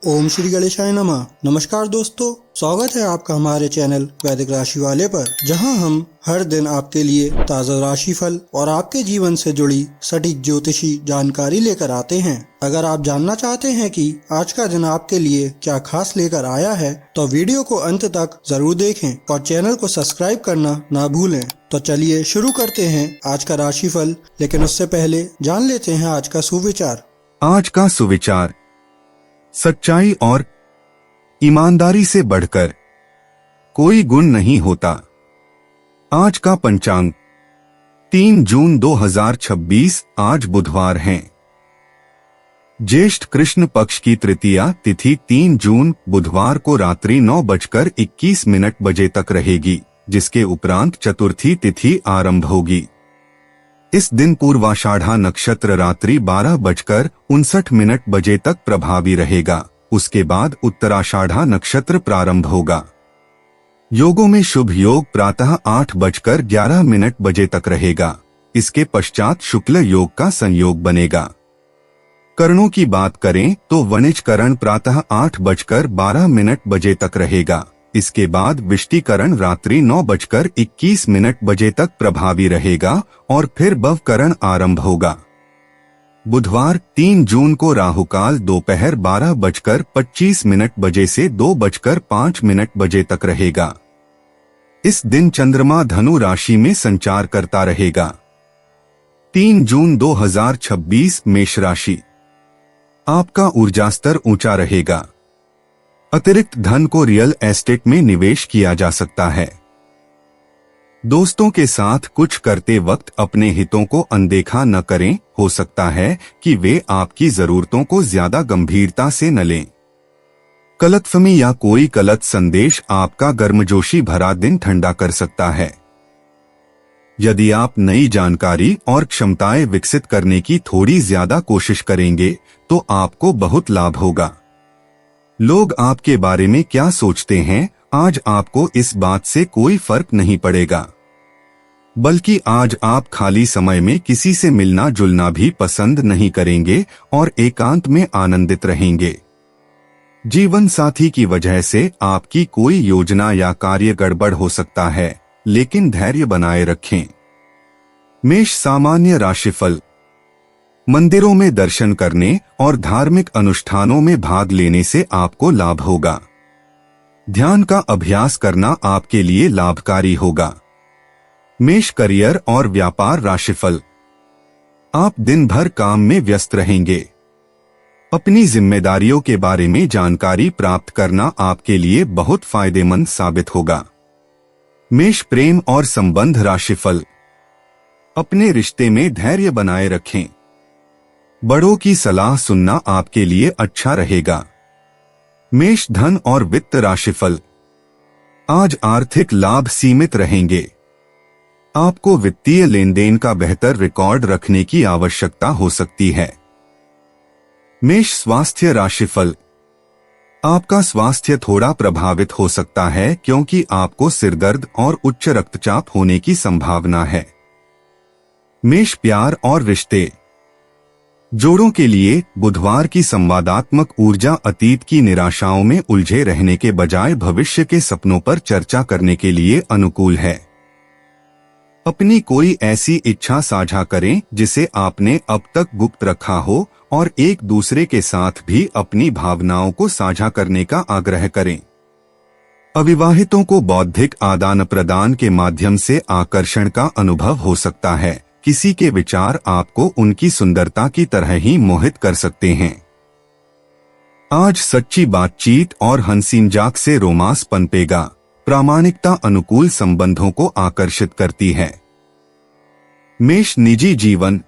ओम श्री गणेशाय नमः। नमस्कार दोस्तों, स्वागत है आपका हमारे चैनल वैदिक राशि वाले पर, जहां हम हर दिन आपके लिए ताज़ा राशिफल और आपके जीवन से जुड़ी सटीक ज्योतिषी जानकारी लेकर आते हैं। अगर आप जानना चाहते हैं कि आज का दिन आपके लिए क्या खास लेकर आया है, तो वीडियो को अंत तक जरूर देखें और चैनल को सब्सक्राइब करना ना भूलें। तो चलिए शुरू करते हैं आज का राशिफल, लेकिन उससे पहले जान लेते हैं आज का सुविचार। आज का सुविचार, सच्चाई और ईमानदारी से बढ़कर कोई गुण नहीं होता। आज का पंचांग 3 जून 2026, आज बुधवार है। ज्येष्ठ कृष्ण पक्ष की तृतीया तिथि 3 जून बुधवार को रात्रि 9:21 बजे तक रहेगी, जिसके उपरांत चतुर्थी तिथि आरंभ होगी। इस दिन पूर्वाषाढ़ा नक्षत्र रात्रि 12:59 बजे तक प्रभावी रहेगा। उसके बाद उत्तराषाढ़ा नक्षत्र प्रारंभ होगा। योगों में शुभ योग प्रातः 8:11 बजे तक रहेगा। इसके पश्चात शुक्ल योग का संयोग बनेगा। करणों की बात करें तो वणिज करण प्रातः 8:12 बजे तक रहेगा। इसके बाद विष्टिकरण रात्रि 9:21 बजे तक प्रभावी रहेगा और फिर भवकरण आरंभ होगा। बुधवार 3 जून को राहुकाल दोपहर 12:25 बजे से 2:05 बजे तक रहेगा। इस दिन चंद्रमा धनु राशि में संचार करता रहेगा। 3 जून 2026 मेष राशि, आपका ऊर्जा स्तर ऊंचा रहेगा। अतिरिक्त धन को रियल एस्टेट में निवेश किया जा सकता है। दोस्तों के साथ कुछ करते वक्त अपने हितों को अनदेखा न करें। हो सकता है कि वे आपकी जरूरतों को ज्यादा गंभीरता से न लें। गलतफहमी या कोई गलत संदेश आपका गर्मजोशी भरा दिन ठंडा कर सकता है। यदि आप नई जानकारी और क्षमताएं विकसित करने की थोड़ी ज्यादा कोशिश करेंगे तो आपको बहुत लाभ होगा। लोग आपके बारे में क्या सोचते हैं, आज आपको इस बात से कोई फर्क नहीं पड़ेगा, बल्कि आज आप खाली समय में किसी से मिलना जुलना भी पसंद नहीं करेंगे और एकांत में आनंदित रहेंगे। जीवन साथी की वजह से आपकी कोई योजना या कार्य गड़बड़ हो सकता है, लेकिन धैर्य बनाए रखें। मेष सामान्य राशिफल, मंदिरों में दर्शन करने और धार्मिक अनुष्ठानों में भाग लेने से आपको लाभ होगा। ध्यान का अभ्यास करना आपके लिए लाभकारी होगा। मेष करियर और व्यापार राशिफल, आप दिन भर काम में व्यस्त रहेंगे। अपनी जिम्मेदारियों के बारे में जानकारी प्राप्त करना आपके लिए बहुत फायदेमंद साबित होगा। मेष प्रेम और संबंध राशिफल, अपने रिश्ते में धैर्य बनाए रखें। बड़ों की सलाह सुनना आपके लिए अच्छा रहेगा। मेष धन और वित्त राशिफल, आज आर्थिक लाभ सीमित रहेंगे। आपको वित्तीय लेनदेन का बेहतर रिकॉर्ड रखने की आवश्यकता हो सकती है। मेष स्वास्थ्य राशिफल, आपका स्वास्थ्य थोड़ा प्रभावित हो सकता है क्योंकि आपको सिरदर्द और उच्च रक्तचाप होने की संभावना है। मेष प्यार और रिश्ते, जोड़ों के लिए बुधवार की संवादात्मक ऊर्जा अतीत की निराशाओं में उलझे रहने के बजाय भविष्य के सपनों पर चर्चा करने के लिए अनुकूल है। अपनी कोई ऐसी इच्छा साझा करें जिसे आपने अब तक गुप्त रखा हो और एक दूसरे के साथ भी अपनी भावनाओं को साझा करने का आग्रह करें। अविवाहितों को बौद्धिक आदान प्रदान के माध्यम से आकर्षण का अनुभव हो सकता है। किसी के विचार आपको उनकी सुंदरता की तरह ही मोहित कर सकते हैं। आज सच्ची बातचीत और हंसी मजाक से रोमांस पनपेगा। प्रामाणिकता अनुकूल संबंधों को आकर्षित करती है। मेष निजी जीवन,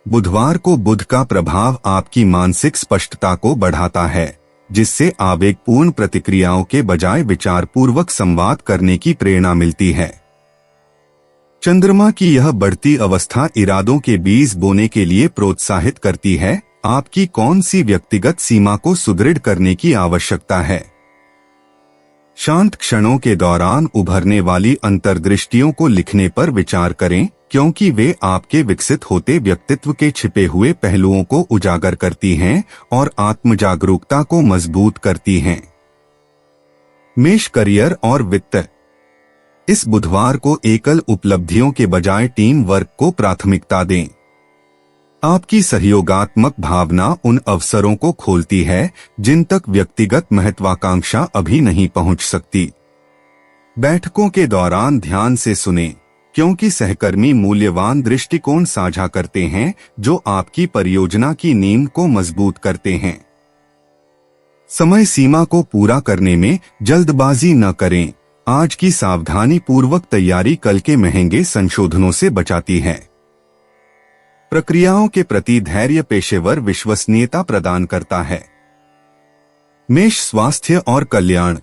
बुधवार को बुध का प्रभाव आपकी मानसिक स्पष्टता को बढ़ाता है, जिससे आवेगपूर्ण प्रतिक्रियाओं के बजाय विचारपूर्वक संवाद करने की प्रेरणा मिलती है। चंद्रमा की यह बढ़ती अवस्था इरादों के बीज बोने के लिए प्रोत्साहित करती है। आपकी कौन सी व्यक्तिगत सीमा को सुदृढ़ करने की आवश्यकता है। शांत क्षणों के दौरान उभरने वाली अंतर्दृष्टियों को लिखने पर विचार करें। क्योंकि वे आपके विकसित होते व्यक्तित्व के छिपे हुए पहलुओं को उजागर करती हैं और आत्मजागरूकता को मजबूत करती हैं। मेष करियर और वित्त। इस बुधवार को एकल उपलब्धियों के बजाय टीम वर्क को प्राथमिकता दें। आपकी सहयोगात्मक भावना उन अवसरों को खोलती है जिन तक व्यक्तिगत महत्वाकांक्षा अभी नहीं पहुंच सकती। बैठकों के दौरान ध्यान से सुनें, क्योंकि सहकर्मी मूल्यवान दृष्टिकोण साझा करते हैं जो आपकी परियोजना की नींव को मजबूत करते हैं। समय सीमा को पूरा करने में जल्दबाजी न करें। आज की सावधानी पूर्वक तैयारी कल के महंगे संशोधनों से बचाती है। प्रक्रियाओं के प्रति धैर्य पेशेवर विश्वसनीयता प्रदान करता है। मेष स्वास्थ्य और कल्याण।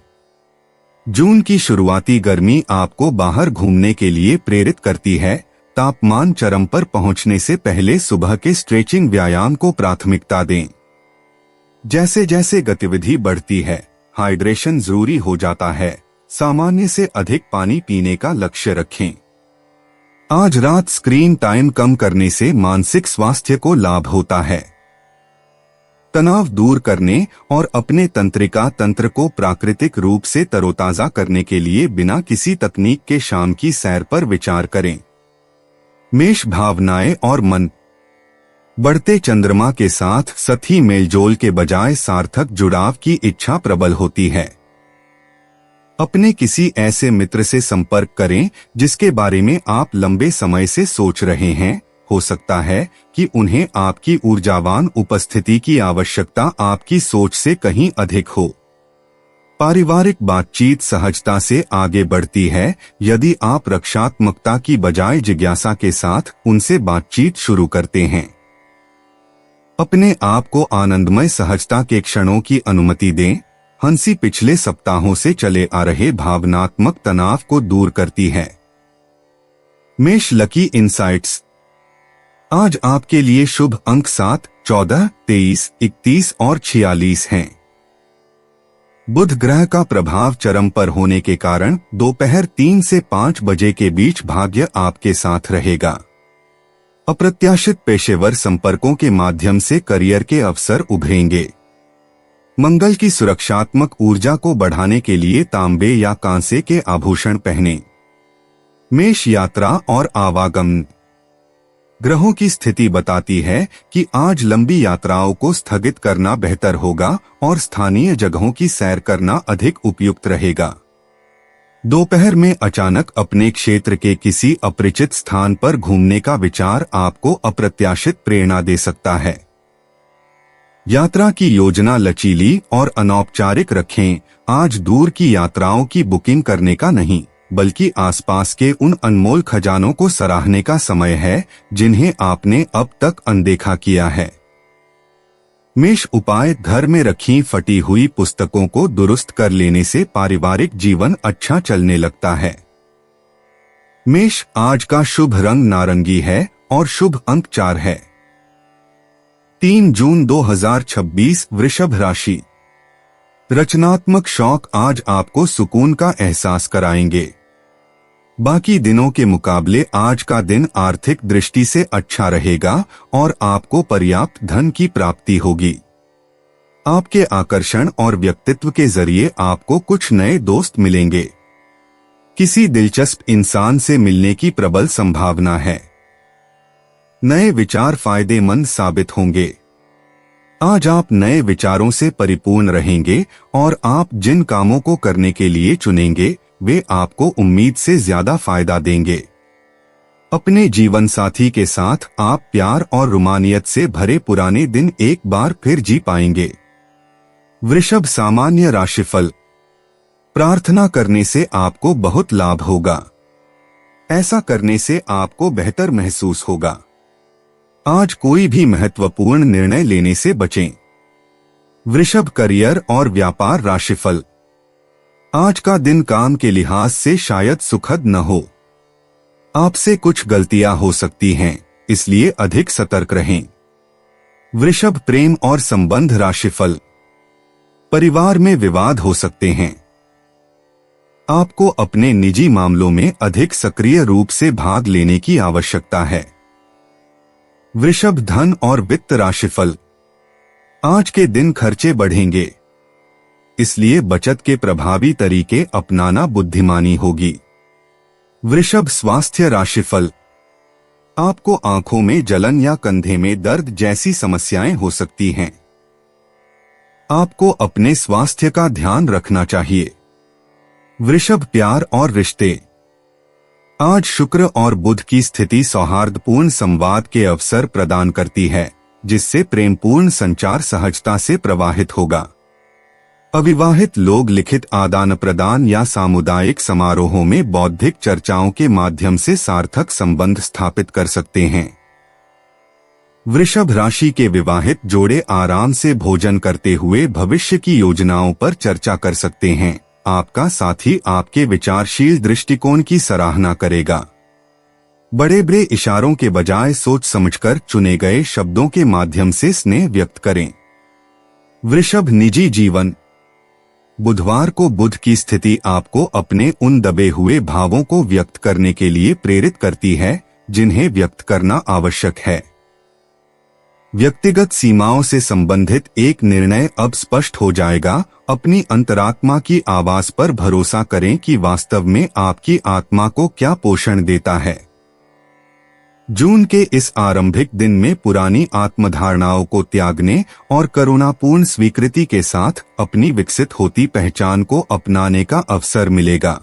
जून की शुरुआती गर्मी आपको बाहर घूमने के लिए प्रेरित करती है। तापमान चरम पर पहुंचने से पहले सुबह के स्ट्रेचिंग व्यायाम को प्राथमिकता दें। जैसे जैसे गतिविधि बढ़ती है, हाइड्रेशन जरूरी हो जाता है। सामान्य से अधिक पानी पीने का लक्ष्य रखें। आज रात स्क्रीन टाइम कम करने से मानसिक स्वास्थ्य को लाभ होता है। तनाव दूर करने और अपने तंत्रिका तंत्र को प्राकृतिक रूप से तरोताजा करने के लिए बिना किसी तकनीक के शाम की सैर पर विचार करें। मेष भावनाएं और मन। बढ़ते चंद्रमा के साथ सतही मेलजोल के बजाय सार्थक जुड़ाव की इच्छा प्रबल होती है। अपने किसी ऐसे मित्र से संपर्क करें जिसके बारे में आप लंबे समय से सोच रहे हैं। हो सकता है कि उन्हें आपकी ऊर्जावान उपस्थिति की आवश्यकता आपकी सोच से कहीं अधिक हो। पारिवारिक बातचीत सहजता से आगे बढ़ती है यदि आप रक्षात्मकता की बजाय जिज्ञासा के साथ उनसे बातचीत शुरू करते हैं। अपने आप को आनंदमय सहजता के क्षणों की अनुमति दें। हंसी पिछले सप्ताहों से चले आ रहे भावनात्मक तनाव को दूर करती है। मेष लकी इंसाइट्स। आज आपके लिए शुभ अंक 7, 14, 23, 31 और 46 हैं। बुध ग्रह का प्रभाव चरम पर होने के कारण दोपहर 3 से 5 बजे के बीच भाग्य आपके साथ रहेगा। अप्रत्याशित पेशेवर संपर्कों के माध्यम से करियर के अवसर उभरेंगे। मंगल की सुरक्षात्मक ऊर्जा को बढ़ाने के लिए तांबे या कांसे के आभूषण पहनें। मेष यात्रा और आवागमन। ग्रहों की स्थिति बताती है कि आज लंबी यात्राओं को स्थगित करना बेहतर होगा और स्थानीय जगहों की सैर करना अधिक उपयुक्त रहेगा। दोपहर में अचानक अपने क्षेत्र के किसी अपरिचित स्थान पर घूमने का विचार आपको अप्रत्याशित प्रेरणा दे सकता है। यात्रा की योजना लचीली और अनौपचारिक रखें। आज दूर की यात्राओं की बुकिंग करने का नहीं, बल्कि आसपास के उन अनमोल खजानों को सराहने का समय है जिन्हें आपने अब तक अनदेखा किया है। मेष उपाय। घर में रखी फटी हुई पुस्तकों को दुरुस्त कर लेने से पारिवारिक जीवन अच्छा चलने लगता है। मेष आज का शुभ रंग नारंगी है और शुभ अंक 4 है। 3 जून 2026 वृषभ राशि। रचनात्मक शौक आज आपको सुकून का एहसास कराएंगे। बाकी दिनों के मुकाबले आज का दिन आर्थिक दृष्टि से अच्छा रहेगा और आपको पर्याप्त धन की प्राप्ति होगी। आपके आकर्षण और व्यक्तित्व के जरिए आपको कुछ नए दोस्त मिलेंगे। किसी दिलचस्प इंसान से मिलने की प्रबल संभावना है। नए विचार फायदेमंद साबित होंगे। आज आप नए विचारों से परिपूर्ण रहेंगे और आप जिन कामों को करने के लिए चुनेंगे वे आपको उम्मीद से ज्यादा फायदा देंगे। अपने जीवन साथी के साथ आप प्यार और रुमानियत से भरे पुराने दिन एक बार फिर जी पाएंगे। वृषभ सामान्य राशिफल। प्रार्थना करने से आपको बहुत लाभ होगा। ऐसा करने से आपको बेहतर महसूस होगा। आज कोई भी महत्वपूर्ण निर्णय लेने से बचें। वृषभ करियर और व्यापार राशिफल। आज का दिन काम के लिहाज से शायद सुखद न हो। आपसे कुछ गलतियां हो सकती हैं, इसलिए अधिक सतर्क रहें। वृषभ प्रेम और संबंध राशिफल। परिवार में विवाद हो सकते हैं। आपको अपने निजी मामलों में अधिक सक्रिय रूप से भाग लेने की आवश्यकता है। वृषभ, धन और वित्त राशिफल। आज के दिन खर्चे बढ़ेंगे, इसलिए बचत के प्रभावी तरीके अपनाना बुद्धिमानी होगी। वृषभ, स्वास्थ्य राशिफल। आपको आंखों में जलन या कंधे में दर्द जैसी समस्याएं हो सकती हैं। आपको अपने स्वास्थ्य का ध्यान रखना चाहिए। वृषभ, प्यार और रिश्ते। आज शुक्र और बुध की स्थिति सौहार्दपूर्ण संवाद के अवसर प्रदान करती है, जिससे प्रेमपूर्ण संचार सहजता से प्रवाहित होगा। अविवाहित लोग लिखित आदान प्रदान या सामुदायिक समारोहों में बौद्धिक चर्चाओं के माध्यम से सार्थक संबंध स्थापित कर सकते हैं। वृषभ राशि के विवाहित जोड़े आराम से भोजन करते हुए भविष्य की योजनाओं पर चर्चा कर सकते हैं। आपका साथी आपके विचारशील दृष्टिकोण की सराहना करेगा। बड़े बड़े इशारों के बजाय सोच समझकर चुने गए शब्दों के माध्यम से स्नेह व्यक्त करें। वृषभ, निजी जीवन। बुधवार को बुध की स्थिति आपको अपने उन दबे हुए भावों को व्यक्त करने के लिए प्रेरित करती है जिन्हें व्यक्त करना आवश्यक है। व्यक्तिगत सीमाओं से संबंधित एक निर्णय अब स्पष्ट हो जाएगा। अपनी अंतरात्मा की आवाज पर भरोसा करें कि वास्तव में आपकी आत्मा को क्या पोषण देता है। जून के इस आरंभिक दिन में पुरानी आत्मधारणाओं को त्यागने और करुणापूर्ण स्वीकृति के साथ अपनी विकसित होती पहचान को अपनाने का अवसर मिलेगा।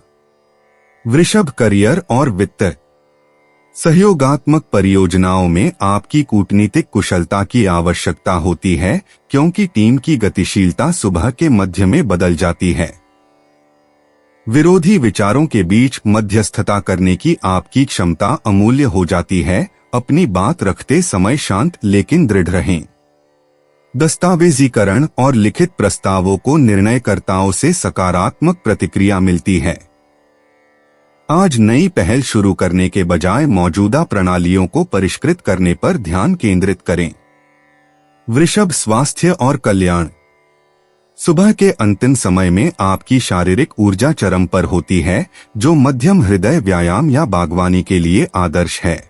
वृषभ, करियर और वित्त। सहयोगात्मक परियोजनाओं में आपकी कूटनीतिक कुशलता की आवश्यकता होती है, क्योंकि टीम की गतिशीलता सुबह के मध्य में बदल जाती है। विरोधी विचारों के बीच मध्यस्थता करने की आपकी क्षमता अमूल्य हो जाती है। अपनी बात रखते समय शांत लेकिन दृढ़ रहें। दस्तावेजीकरण और लिखित प्रस्तावों को निर्णयकर्ताओं से सकारात्मक प्रतिक्रिया मिलती है। आज नई पहल शुरू करने के बजाय मौजूदा प्रणालियों को परिष्कृत करने पर ध्यान केंद्रित करें। वृषभ, स्वास्थ्य और कल्याण। सुबह के अंतिम समय में आपकी शारीरिक ऊर्जा चरम पर होती है, जो मध्यम हृदय व्यायाम या बागवानी के लिए आदर्श है।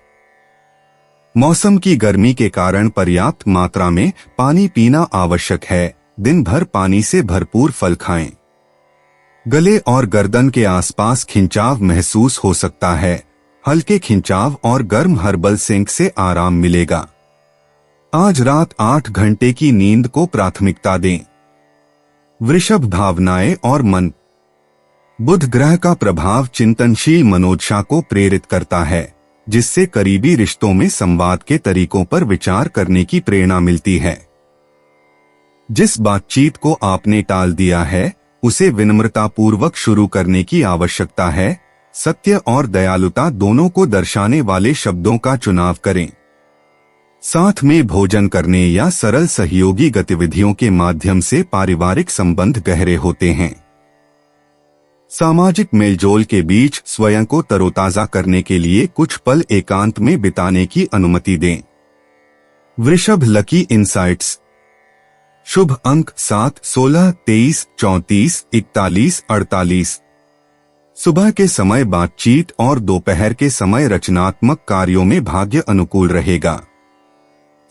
मौसम की गर्मी के कारण पर्याप्त मात्रा में पानी पीना आवश्यक है। दिन भर पानी से भरपूर फल खाएं। गले और गर्दन के आसपास खिंचाव महसूस हो सकता है। हल्के खिंचाव और गर्म हर्बल सिंक से आराम मिलेगा। आज रात 8 घंटे की नींद को प्राथमिकता दें। वृषभ, भावनाएं और मन। बुध ग्रह का प्रभाव चिंतनशील मनोदशा को प्रेरित करता है, जिससे करीबी रिश्तों में संवाद के तरीकों पर विचार करने की प्रेरणा मिलती है। जिस बातचीत को आपने टाल दिया है, उसे विनम्रतापूर्वक शुरू करने की आवश्यकता है। सत्य और दयालुता दोनों को दर्शाने वाले शब्दों का चुनाव करें। साथ में भोजन करने या सरल सहयोगी गतिविधियों के माध्यम से पारिवारिक संबंध गहरे होते हैं। सामाजिक मेलजोल के बीच स्वयं को तरोताजा करने के लिए कुछ पल एकांत में बिताने की अनुमति दें। वृषभ, लकी इंसाइट्स। शुभ अंक 7, 16, 23, 34, 41, 48। सुबह के समय बातचीत और दोपहर के समय रचनात्मक कार्यों में भाग्य अनुकूल रहेगा।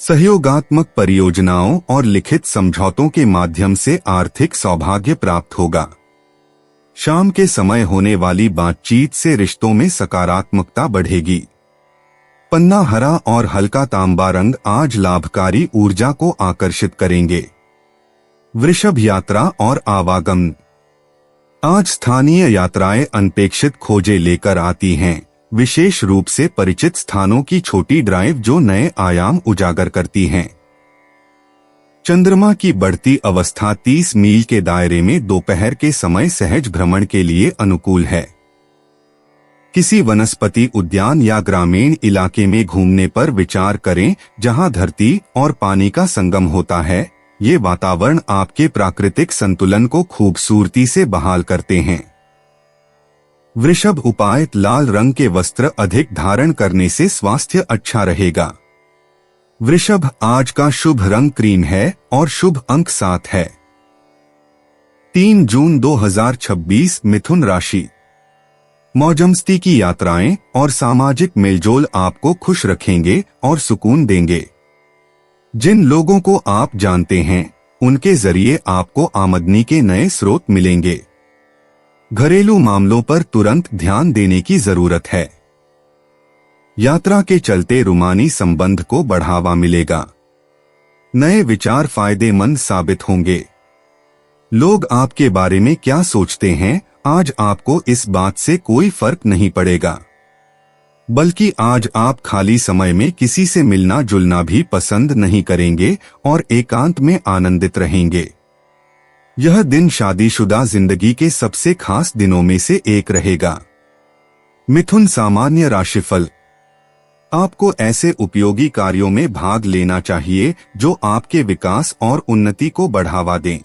सहयोगात्मक परियोजनाओं और लिखित समझौतों के माध्यम से आर्थिक सौभाग्य प्राप्त होगा। शाम के समय होने वाली बातचीत से रिश्तों में सकारात्मकता बढ़ेगी। पन्ना हरा और हल्का तांबा रंग आज लाभकारी ऊर्जा को आकर्षित करेंगे। वृषभ, यात्रा और आवागमन। आज स्थानीय यात्राएं अनपेक्षित खोजें लेकर आती हैं, विशेष रूप से परिचित स्थानों की छोटी ड्राइव जो नए आयाम उजागर करती हैं। चंद्रमा की बढ़ती अवस्था 30 मील के दायरे में दोपहर के समय सहज भ्रमण के लिए अनुकूल है। किसी वनस्पति उद्यान या ग्रामीण इलाके में घूमने पर विचार करें, जहां धरती और पानी का संगम होता है। ये वातावरण आपके प्राकृतिक संतुलन को खूबसूरती से बहाल करते हैं। वृषभ, उपाय। लाल रंग के वस्त्र अधिक धारण करने से स्वास्थ्य अच्छा रहेगा। वृषभ, आज का शुभ रंग क्रीम है और शुभ अंक 7 है। 3 जून 2026 मिथुन राशि। मौजमस्ती की यात्राएं और सामाजिक मेलजोल आपको खुश रखेंगे और सुकून देंगे। जिन लोगों को आप जानते हैं उनके जरिए आपको आमदनी के नए स्रोत मिलेंगे। घरेलू मामलों पर तुरंत ध्यान देने की जरूरत है। यात्रा के चलते रूमानी संबंध को बढ़ावा मिलेगा। नए विचार फायदेमंद साबित होंगे। लोग आपके बारे में क्या सोचते हैं, आज आपको इस बात से कोई फर्क नहीं पड़ेगा, बल्कि आज आप खाली समय में किसी से मिलना जुलना भी पसंद नहीं करेंगे और एकांत में आनंदित रहेंगे। यह दिन शादीशुदा जिंदगी के सबसे खास दिनों में से एक रहेगा। मिथुन सामान्य राशिफल। आपको ऐसे उपयोगी कार्यों में भाग लेना चाहिए जो आपके विकास और उन्नति को बढ़ावा दें।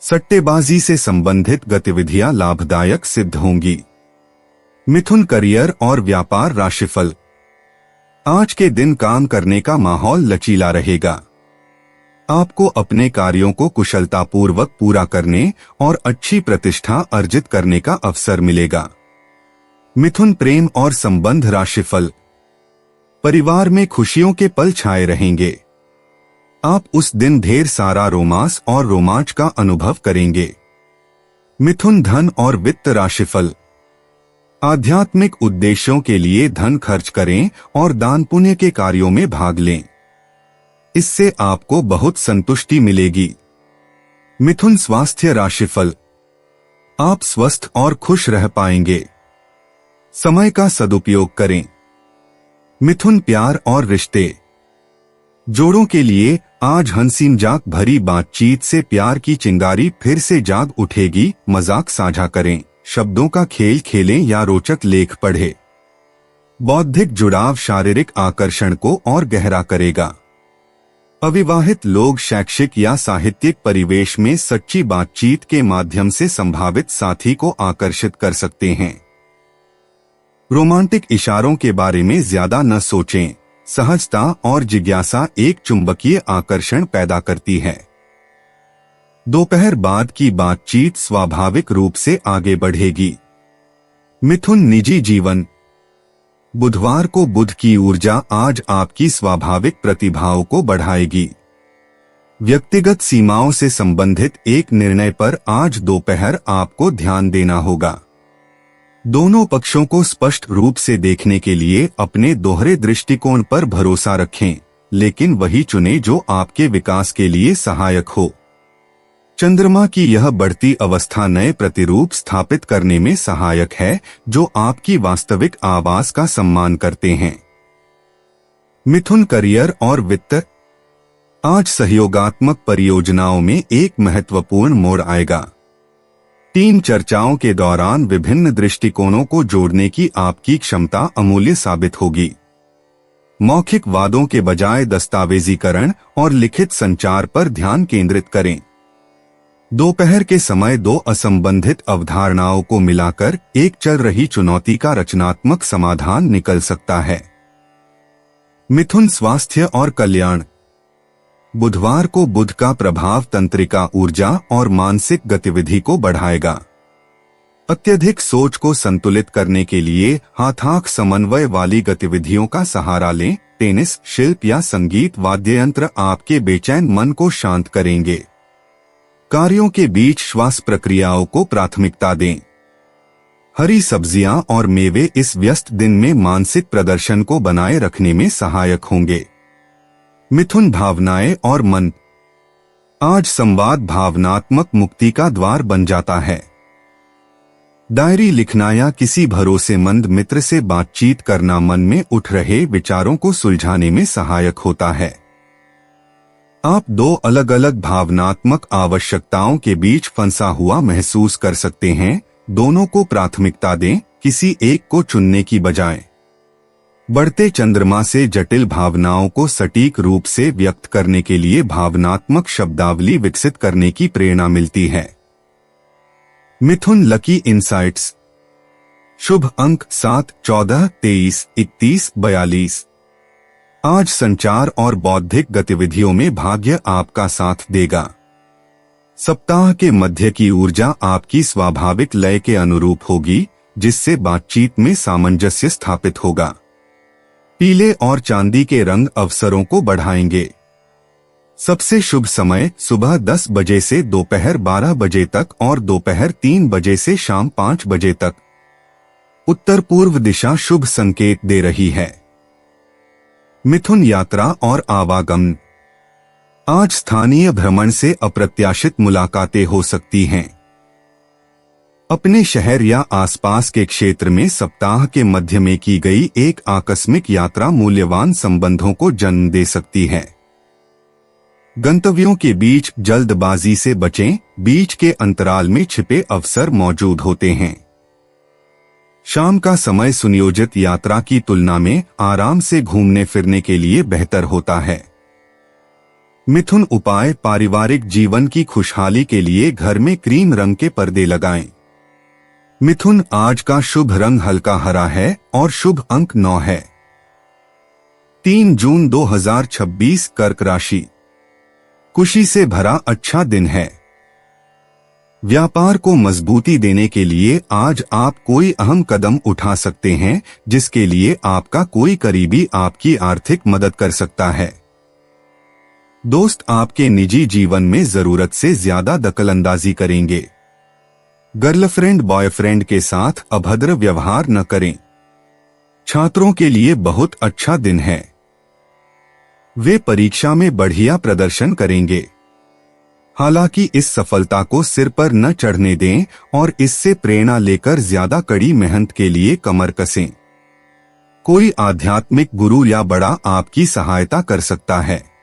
सट्टेबाजी से संबंधित गतिविधियां लाभदायक सिद्ध होंगी। मिथुन करियर और व्यापार राशिफल। आज के दिन काम करने का माहौल लचीला रहेगा। आपको अपने कार्यों को कुशलतापूर्वक पूरा करने और अच्छी प्रतिष्ठा अर्जित करने का अवसर मिलेगा। मिथुन प्रेम और संबंध राशिफल। परिवार में खुशियों के पल छाए रहेंगे। आप उस दिन ढेर सारा रोमांस और रोमांच का अनुभव करेंगे। मिथुन धन और वित्त राशिफल। आध्यात्मिक उद्देश्यों के लिए धन खर्च करें और दान पुण्य के कार्यों में भाग लें। इससे आपको बहुत संतुष्टि मिलेगी। मिथुन स्वास्थ्य राशिफल। आप स्वस्थ और खुश रह पाएंगे। समय का सदुपयोग करें। मिथुन प्यार और रिश्ते। जोड़ों के लिए आज हंसी मजाक भरी बातचीत से प्यार की चिंगारी फिर से जाग उठेगी। मजाक साझा करें, शब्दों का खेल खेलें या रोचक लेख पढ़ें। बौद्धिक जुड़ाव शारीरिक आकर्षण को और गहरा करेगा। अविवाहित लोग शैक्षिक या साहित्यिक परिवेश में सच्ची बातचीत के माध्यम से संभावित साथी को आकर्षित कर सकते हैं। रोमांटिक इशारों के बारे में ज्यादा न सोचें। सहजता और जिज्ञासा एक चुंबकीय आकर्षण पैदा करती है। दोपहर बाद की बातचीत स्वाभाविक रूप से आगे बढ़ेगी। मिथुन निजी जीवन। बुधवार को बुध की ऊर्जा आज आपकी स्वाभाविक प्रतिभाओं को बढ़ाएगी। व्यक्तिगत सीमाओं से संबंधित एक निर्णय पर आज दोपहर आपको ध्यान देना होगा। दोनों पक्षों को स्पष्ट रूप से देखने के लिए अपने दोहरे दृष्टिकोण पर भरोसा रखें, लेकिन वही चुनें जो आपके विकास के लिए सहायक हो। चंद्रमा की यह बढ़ती अवस्था नए प्रतिरूप स्थापित करने में सहायक है जो आपकी वास्तविक आवाज का सम्मान करते हैं। मिथुन करियर और वित्त। आज सहयोगात्मक परियोजनाओं में एक महत्वपूर्ण मोड़ आएगा। टीम चर्चाओं के दौरान विभिन्न दृष्टिकोणों को जोड़ने की आपकी क्षमता अमूल्य साबित होगी। मौखिक वादों के बजाय दस्तावेजीकरण और लिखित संचार पर ध्यान केंद्रित करें। दोपहर के समय दो असंबंधित अवधारणाओं को मिलाकर एक चल रही चुनौती का रचनात्मक समाधान निकल सकता है। मिथुन स्वास्थ्य और कल्याण। बुधवार को बुध का प्रभाव तंत्रिका ऊर्जा और मानसिक गतिविधि को बढ़ाएगा। अत्यधिक सोच को संतुलित करने के लिए हाथ-आंख समन्वय वाली गतिविधियों का सहारा लें। टेनिस, शिल्प या संगीत वाद्य यंत्र आपके बेचैन मन को शांत करेंगे। कार्यों के बीच श्वास प्रक्रियाओं को प्राथमिकता दें। हरी सब्जियां और मेवे इस व्यस्त दिन में मानसिक प्रदर्शन को बनाए रखने में सहायक होंगे। मिथुन भावनाएं और मन। आज संवाद भावनात्मक मुक्ति का द्वार बन जाता है। डायरी लिखना या किसी भरोसेमंद मित्र से बातचीत करना मन में उठ रहे विचारों को सुलझाने में सहायक होता है। आप दो अलग अलग भावनात्मक आवश्यकताओं के बीच फंसा हुआ महसूस कर सकते हैं। दोनों को प्राथमिकता दें, किसी एक को चुनने की बजाय। बढ़ते चंद्रमा से जटिल भावनाओं को सटीक रूप से व्यक्त करने के लिए भावनात्मक शब्दावली विकसित करने की प्रेरणा मिलती है। मिथुन लकी इंसाइट्स। शुभ अंक 7, 14, 23, 31, 42। आज संचार और बौद्धिक गतिविधियों में भाग्य आपका साथ देगा। सप्ताह के मध्य की ऊर्जा आपकी स्वाभाविक लय के अनुरूप होगी, जिससे बातचीत में सामंजस्य स्थापित होगा। पीले और चांदी के रंग अवसरों को बढ़ाएंगे। सबसे शुभ समय सुबह 10 बजे से दोपहर 12 बजे तक और दोपहर 3 बजे से शाम 5 बजे तक। उत्तर पूर्व दिशा शुभ संकेत दे रही है। मिथुन यात्रा और आवागमन। आज स्थानीय भ्रमण से अप्रत्याशित मुलाकातें हो सकती हैं। अपने शहर या आसपास के क्षेत्र में सप्ताह के मध्य में की गई एक आकस्मिक यात्रा मूल्यवान संबंधों को जन्म दे सकती है। गंतव्यों के बीच जल्दबाजी से बचें, बीच के अंतराल में छिपे अवसर मौजूद होते हैं। शाम का समय सुनियोजित यात्रा की तुलना में आराम से घूमने फिरने के लिए बेहतर होता है। मिथुन उपाय। पारिवारिक जीवन की खुशहाली के लिए घर में क्रीम रंग के पर्दे लगाएं। मिथुन, आज का शुभ रंग हल्का हरा है और शुभ अंक 9 है। 3 जून 2026 कर्क राशि। खुशी से भरा अच्छा दिन है। व्यापार को मजबूती देने के लिए आज आप कोई अहम कदम उठा सकते हैं, जिसके लिए आपका कोई करीबी आपकी आर्थिक मदद कर सकता है। दोस्त आपके निजी जीवन में जरूरत से ज्यादा दखलंदाजी करेंगे। गर्लफ्रेंड बॉयफ्रेंड के साथ अभद्र व्यवहार न करें। छात्रों के लिए बहुत अच्छा दिन है। वे परीक्षा में बढ़िया प्रदर्शन करेंगे। हालांकि इस सफलता को सिर पर न चढ़ने दें और इससे प्रेरणा लेकर ज्यादा कड़ी मेहनत के लिए कमर कसें। कोई आध्यात्मिक गुरु या बड़ा आपकी सहायता कर सकता है।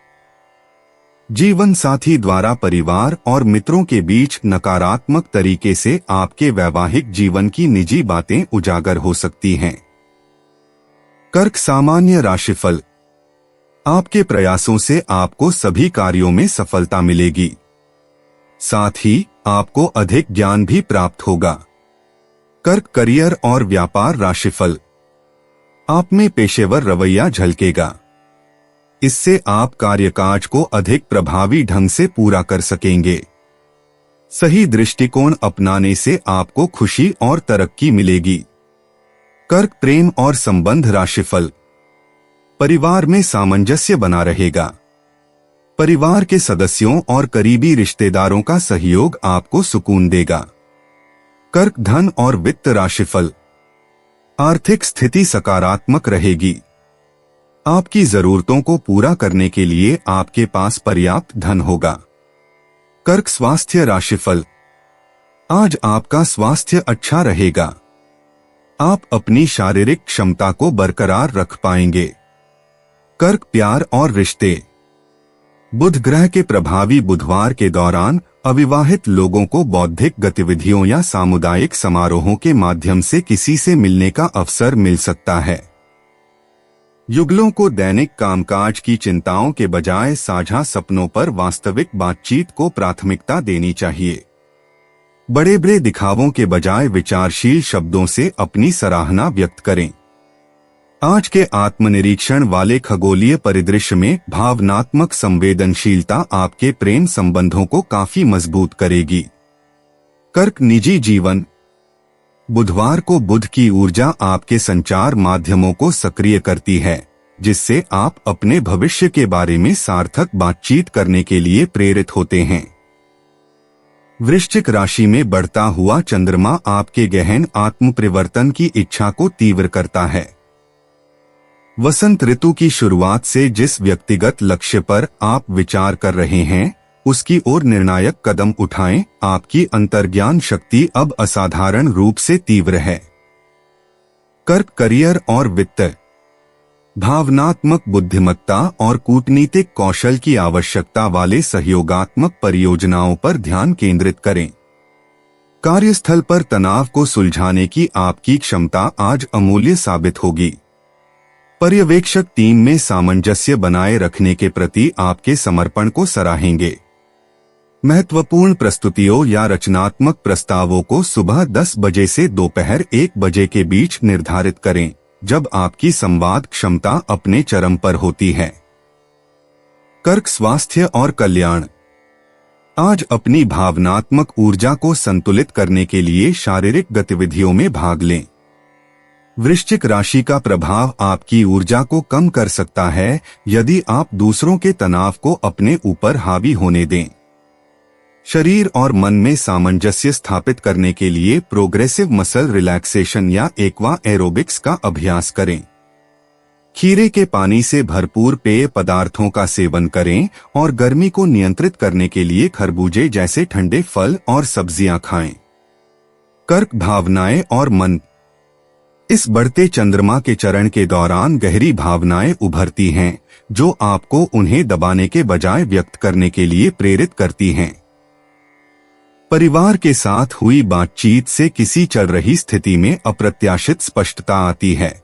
जीवन साथी द्वारा परिवार और मित्रों के बीच नकारात्मक तरीके से आपके वैवाहिक जीवन की निजी बातें उजागर हो सकती हैं। कर्क सामान्य राशिफल। आपके प्रयासों से आपको सभी कार्यों में सफलता मिलेगी। साथ ही आपको अधिक ज्ञान भी प्राप्त होगा। कर्क करियर और व्यापार राशिफल। आप में पेशेवर रवैया झलकेगा। इससे आप कार्यकाज को अधिक प्रभावी ढंग से पूरा कर सकेंगे। सही दृष्टिकोण अपनाने से आपको खुशी और तरक्की मिलेगी। कर्क प्रेम और संबंध राशिफल। परिवार में सामंजस्य बना रहेगा। परिवार के सदस्यों और करीबी रिश्तेदारों का सहयोग आपको सुकून देगा। कर्क धन और वित्त राशिफल। आर्थिक स्थिति सकारात्मक रहेगी। आपकी जरूरतों को पूरा करने के लिए आपके पास पर्याप्त धन होगा। कर्क स्वास्थ्य राशिफल। आज आपका स्वास्थ्य अच्छा रहेगा। आप अपनी शारीरिक क्षमता को बरकरार रख पाएंगे। कर्क प्यार और रिश्ते। बुध ग्रह के प्रभावी बुधवार के दौरान अविवाहित लोगों को बौद्धिक गतिविधियों या सामुदायिक समारोहों के माध्यम से किसी से मिलने का अवसर मिल सकता है। युगलों को दैनिक कामकाज की चिंताओं के बजाय साझा सपनों पर वास्तविक बातचीत को प्राथमिकता देनी चाहिए। बड़े बड़े दिखावों के बजाय विचारशील शब्दों से अपनी सराहना व्यक्त करें। आज के आत्मनिरीक्षण वाले खगोलीय परिदृश्य में भावनात्मक संवेदनशीलता आपके प्रेम संबंधों को काफी मजबूत करेगी। कर्क निजी जीवन। बुधवार को बुध की ऊर्जा आपके संचार माध्यमों को सक्रिय करती है, जिससे आप अपने भविष्य के बारे में सार्थक बातचीत करने के लिए प्रेरित होते हैं। वृश्चिक राशि में बढ़ता हुआ चंद्रमा आपके गहन आत्म परिवर्तन की इच्छा को तीव्र करता है। वसंत ऋतु की शुरुआत से जिस व्यक्तिगत लक्ष्य पर आप विचार कर रहे हैं, उसकी ओर निर्णायक कदम उठाएं। आपकी अंतर्ज्ञान शक्ति अब असाधारण रूप से तीव्र है। कर्क करियर और वित्त। भावनात्मक बुद्धिमत्ता और कूटनीतिक कौशल की आवश्यकता वाले सहयोगात्मक परियोजनाओं पर ध्यान केंद्रित करें। कार्यस्थल पर तनाव को सुलझाने की आपकी क्षमता आज अमूल्य साबित होगी। पर्यवेक्षक टीम में सामंजस्य बनाए रखने के प्रति आपके समर्पण को सराहेंगे। महत्वपूर्ण प्रस्तुतियों या रचनात्मक प्रस्तावों को सुबह 10 बजे से दोपहर 1 बजे के बीच निर्धारित करें, जब आपकी संवाद क्षमता अपने चरम पर होती है। कर्क स्वास्थ्य और कल्याण। आज अपनी भावनात्मक ऊर्जा को संतुलित करने के लिए शारीरिक गतिविधियों में भाग लें। वृश्चिक राशि का प्रभाव आपकी ऊर्जा को कम कर सकता है यदि आप दूसरों के तनाव को अपने ऊपर हावी होने दें। शरीर और मन में सामंजस्य स्थापित करने के लिए प्रोग्रेसिव मसल रिलैक्सेशन या एक्वा एरोबिक्स का अभ्यास करें। खीरे के पानी से भरपूर पेय पदार्थों का सेवन करें और गर्मी को नियंत्रित करने के लिए खरबूजे जैसे ठंडे फल और सब्जियां खाएं। कर्क भावनाएं और मन। इस बढ़ते चंद्रमा के चरण के दौरान गहरी भावनाएं उभरती हैं जो आपको उन्हें दबाने के बजाय व्यक्त करने के लिए प्रेरित करती हैं। परिवार के साथ हुई बातचीत से किसी चल रही स्थिति में अप्रत्याशित स्पष्टता आती है।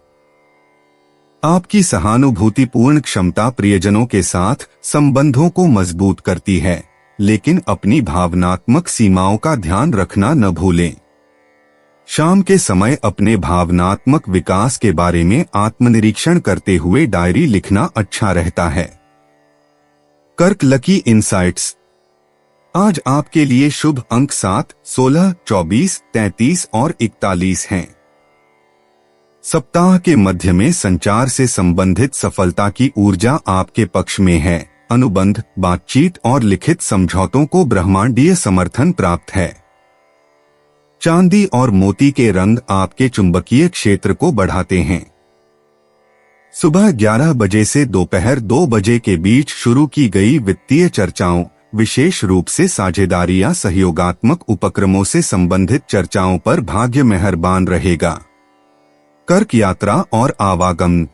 आपकी सहानुभूतिपूर्ण क्षमता प्रियजनों के साथ संबंधों को मजबूत करती है, लेकिन अपनी भावनात्मक सीमाओं का ध्यान रखना न भूलें। शाम के समय अपने भावनात्मक विकास के बारे में आत्मनिरीक्षण करते हुए डायरी लिखना अच्छा रहता है। कर्क लकी इंसाइट्स। आज आपके लिए शुभ अंक 7, 16, 24, 33 और 41 हैं। सप्ताह के मध्य में संचार से संबंधित सफलता की ऊर्जा आपके पक्ष में है। अनुबंध, बातचीत और लिखित समझौतों को ब्रह्मांडीय समर्थन प्राप्त है। चांदी और मोती के रंग आपके चुंबकीय क्षेत्र को बढ़ाते हैं। सुबह 11 बजे से दोपहर 2 बजे के बीच शुरू की गई वित्तीय चर्चाओं, विशेष रूप से साझेदारी या सहयोगात्मक उपक्रमों से संबंधित चर्चाओं पर भाग्य मेहरबान रहेगा। कर्क यात्रा और आवागमन।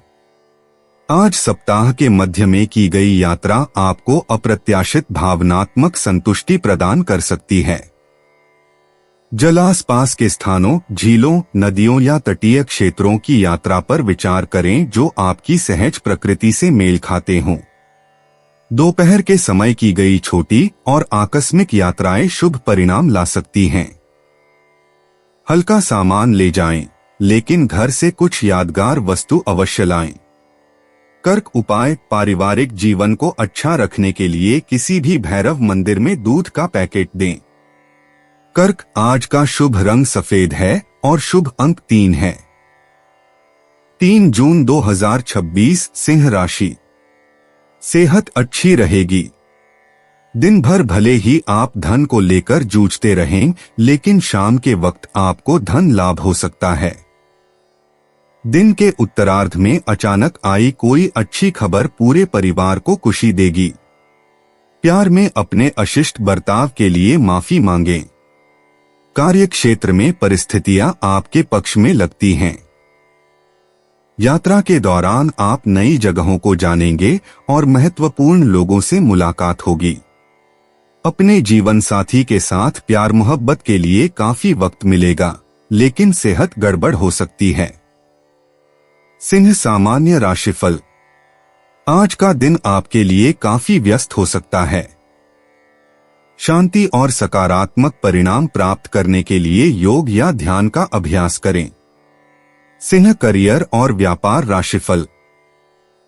आज सप्ताह के मध्य में की गई यात्रा आपको अप्रत्याशित भावनात्मक संतुष्टि प्रदान कर सकती है। जल आसपास के स्थानों, झीलों, नदियों या तटीय क्षेत्रों की यात्रा पर विचार करें जो आपकी सहज प्रकृति से मेल खाते हों। दोपहर के समय की गई छोटी और आकस्मिक यात्राएं शुभ परिणाम ला सकती हैं। हल्का सामान ले जाएं, लेकिन घर से कुछ यादगार वस्तु अवश्य लाएं। कर्क उपाय। पारिवारिक जीवन को अच्छा रखने के लिए किसी भी भैरव मंदिर में दूध का पैकेट दें। कर्क, आज का शुभ रंग सफेद है और शुभ अंक 3 है। 3 जून 2026 सिंह राशि। सेहत अच्छी रहेगी। दिन भर भले ही आप धन को लेकर जूझते रहें, लेकिन शाम के वक्त आपको धन लाभ हो सकता है। दिन के उत्तरार्ध में अचानक आई कोई अच्छी खबर पूरे परिवार को खुशी देगी। प्यार में अपने अशिष्ट बर्ताव के लिए माफी मांगें। कार्य क्षेत्र में परिस्थितियां आपके पक्ष में लगती हैं। यात्रा के दौरान आप नई जगहों को जानेंगे और महत्वपूर्ण लोगों से मुलाकात होगी। अपने जीवन साथी के साथ प्यार मोहब्बत के लिए काफी वक्त मिलेगा, लेकिन सेहत गड़बड़ हो सकती है। सिंह सामान्य राशिफल। आज का दिन आपके लिए काफी व्यस्त हो सकता है। शांति और सकारात्मक परिणाम प्राप्त करने के लिए योग या ध्यान का अभ्यास करें। सिंह करियर और व्यापार राशिफल।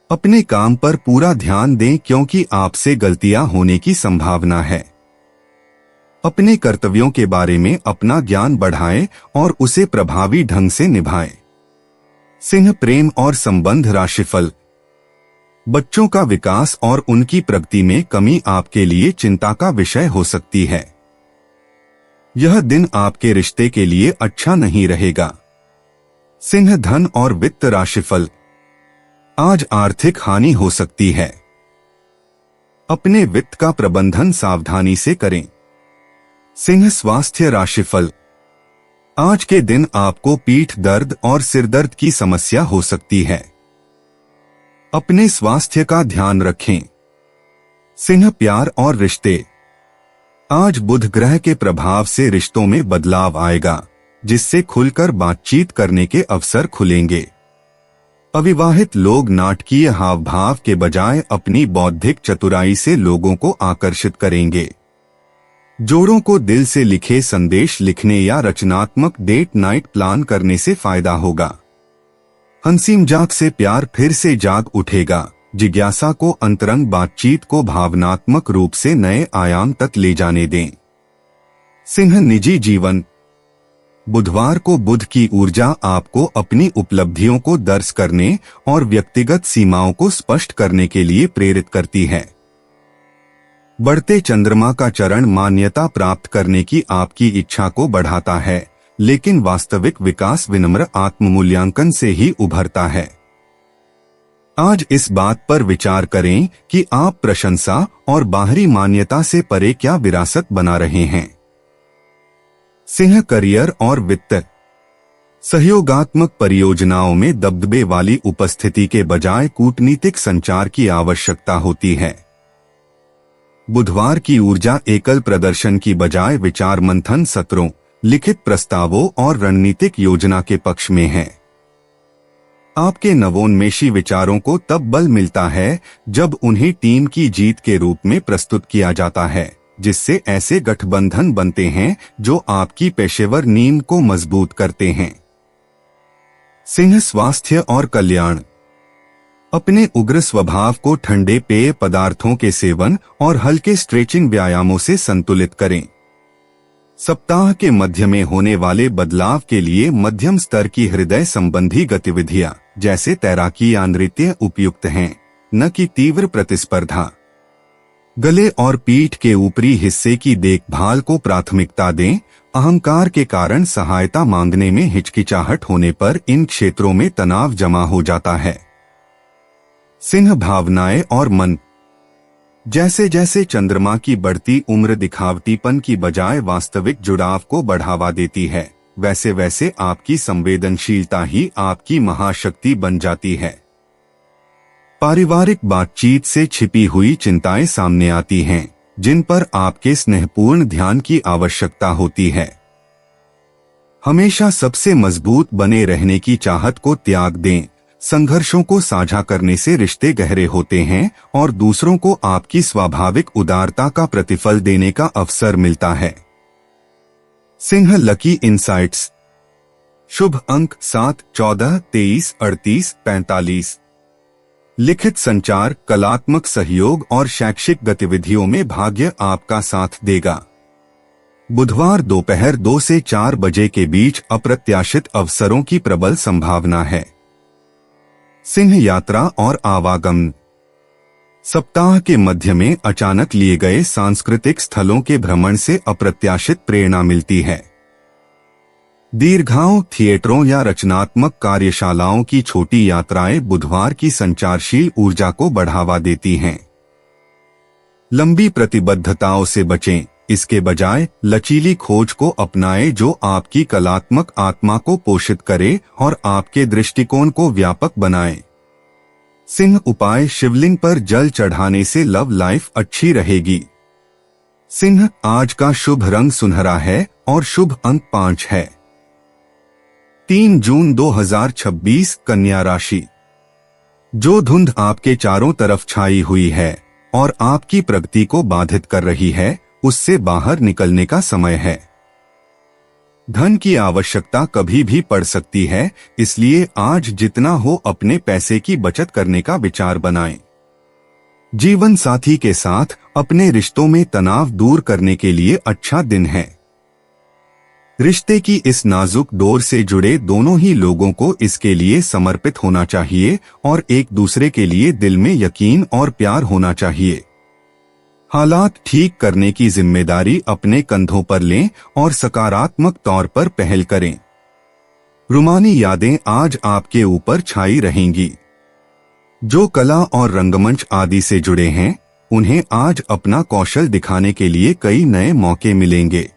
अपने काम पर पूरा ध्यान दें क्योंकि आपसे गलतियां होने की संभावना है। अपने कर्तव्यों के बारे में अपना ज्ञान बढ़ाएं और उसे प्रभावी ढंग से निभाएं। सिंह प्रेम और संबंध राशिफल। बच्चों का विकास और उनकी प्रगति में कमी आपके लिए चिंता का विषय हो सकती है। यह दिन आपके रिश्ते के लिए अच्छा नहीं रहेगा। सिंह धन और वित्त राशिफल। आज आर्थिक हानि हो सकती है। अपने वित्त का प्रबंधन सावधानी से करें। सिंह स्वास्थ्य राशिफल। आज के दिन आपको पीठ दर्द और सिरदर्द की समस्या हो सकती है। अपने स्वास्थ्य का ध्यान रखें। सिंह प्यार और रिश्ते। आज बुध ग्रह के प्रभाव से रिश्तों में बदलाव आएगा, जिससे खुलकर बातचीत करने के अवसर खुलेंगे। अविवाहित लोग नाटकीय हाव भाव के बजाय अपनी बौद्धिक चतुराई से लोगों को आकर्षित करेंगे। जोड़ों को दिल से लिखे संदेश लिखने या रचनात्मक डेट नाइट प्लान करने से फायदा होगा। हंसी मजाक से प्यार फिर से जाग उठेगा, जिज्ञासा को अंतरंग बातचीत को भावनात्मक रूप से नए आयाम तक ले जाने दें। सिंह निजी जीवन। बुधवार को बुध की ऊर्जा आपको अपनी उपलब्धियों को दर्ज करने और व्यक्तिगत सीमाओं को स्पष्ट करने के लिए प्रेरित करती है। बढ़ते चंद्रमा का चरण मान्यता प्राप्त करने की आपकी इच्छा को बढ़ाता है, लेकिन वास्तविक विकास विनम्र आत्ममूल्यांकन से ही उभरता है। आज इस बात पर विचार करें कि आप प्रशंसा और बाहरी मान्यता से परे क्या विरासत बना रहे हैं। सिंह करियर और वित्त। सहयोगात्मक परियोजनाओं में दबदबे वाली उपस्थिति के बजाय कूटनीतिक संचार की आवश्यकता होती है। बुधवार की ऊर्जा एकल प्रदर्शन की बजाय विचार मंथन सत्रों, लिखित प्रस्तावों और रणनीतिक योजना के पक्ष में है। आपके नवोन्मेषी विचारों को तब बल मिलता है जब उन्हें टीम की जीत के रूप में प्रस्तुत किया जाता है, जिससे ऐसे गठबंधन बनते हैं जो आपकी पेशेवर नींव को मजबूत करते हैं। सिंह स्वास्थ्य और कल्याण। अपने उग्र स्वभाव को ठंडे पेय पदार्थों के सेवन और हल्के स्ट्रेचिंग व्यायामों से संतुलित करें। सप्ताह के मध्य में होने वाले बदलाव के लिए मध्यम स्तर की हृदय संबंधी गतिविधियां जैसे तैराकी या नृत्य उपयुक्त हैं, न कि तीव्र प्रतिस्पर्धा। गले और पीठ के ऊपरी हिस्से की देखभाल को प्राथमिकता दें। अहंकार के कारण सहायता मांगने में हिचकिचाहट होने पर इन क्षेत्रों में तनाव जमा हो जाता है। सिंह भावनाएं और मन। जैसे जैसे चंद्रमा की बढ़ती उम्र दिखावटीपन की बजाय वास्तविक जुड़ाव को बढ़ावा देती है, वैसे वैसे आपकी संवेदनशीलता ही आपकी महाशक्ति बन जाती है। पारिवारिक बातचीत से छिपी हुई चिंताएं सामने आती हैं, जिन पर आपके स्नेहपूर्ण ध्यान की आवश्यकता होती है। हमेशा सबसे मजबूत बने रहने की चाहत को त्याग दें। संघर्षों को साझा करने से रिश्ते गहरे होते हैं और दूसरों को आपकी स्वाभाविक उदारता का प्रतिफल देने का अवसर मिलता है। Singh lucky insights. शुभ अंक 7, 14, 23, 38, 45। लिखित संचार, कलात्मक सहयोग और शैक्षिक गतिविधियों में भाग्य आपका साथ देगा। बुधवार दोपहर 2 से 4 बजे के बीच अप्रत्याशित अवसरों की प्रबल संभावना है। सिंह यात्रा और आवागमन। सप्ताह के मध्य में अचानक लिए गए सांस्कृतिक स्थलों के भ्रमण से अप्रत्याशित प्रेरणा मिलती है। दीर्घाओं, थिएटरों या रचनात्मक कार्यशालाओं की छोटी यात्राएं बुधवार की संचारशील ऊर्जा को बढ़ावा देती हैं। लंबी प्रतिबद्धताओं से बचें, इसके बजाय लचीली खोज को अपनाएं जो आपकी कलात्मक आत्मा को पोषित करे और आपके दृष्टिकोण को व्यापक बनाए। सिंह उपाय। शिवलिंग पर जल चढ़ाने से लव लाइफ अच्छी रहेगी। सिंह आज का शुभ रंग सुनहरा है और शुभ अंक 5 है। 3 जून 2026 कन्या राशि। जो धुंध आपके चारों तरफ छाई हुई है और आपकी प्रगति को बाधित कर रही है, उससे बाहर निकलने का समय है। धन की आवश्यकता कभी भी पड़ सकती है, इसलिए आज जितना हो अपने पैसे की बचत करने का विचार बनाएं। जीवन साथी के साथ अपने रिश्तों में तनाव दूर करने के लिए अच्छा दिन है। रिश्ते की इस नाजुक डोर से जुड़े दोनों ही लोगों को इसके लिए समर्पित होना चाहिए और एक दूसरे के लिए दिल में यकीन और प्यार होना चाहिए। हालात ठीक करने की जिम्मेदारी अपने कंधों पर लें और सकारात्मक तौर पर पहल करें। रूमानी यादें आज आपके ऊपर छाई रहेंगी। जो कला और रंगमंच आदि से जुड़े हैं, उन्हें आज अपना कौशल दिखाने के लिए कई नए मौके मिलेंगे।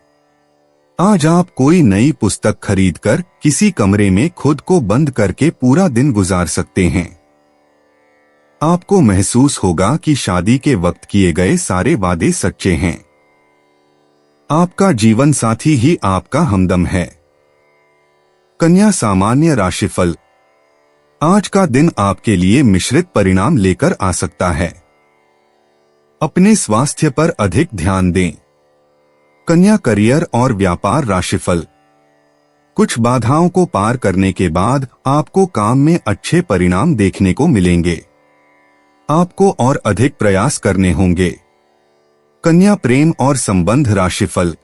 आज आप कोई नई पुस्तक खरीदकर किसी कमरे में खुद को बंद करके पूरा दिन गुजार सकते हैं। आपको महसूस होगा कि शादी के वक्त किए गए सारे वादे सच्चे हैं। आपका जीवन साथी ही आपका हमदम है। कन्या सामान्य राशिफल। आज का दिन आपके लिए मिश्रित परिणाम लेकर आ सकता है। अपने स्वास्थ्य पर अधिक ध्यान दें। कन्या करियर और व्यापार राशिफल। कुछ बाधाओं को पार करने के बाद आपको काम में अच्छे परिणाम देखने को मिलेंगे। आपको और अधिक प्रयास करने होंगे। कन्या प्रेम और संबंध राशिफल।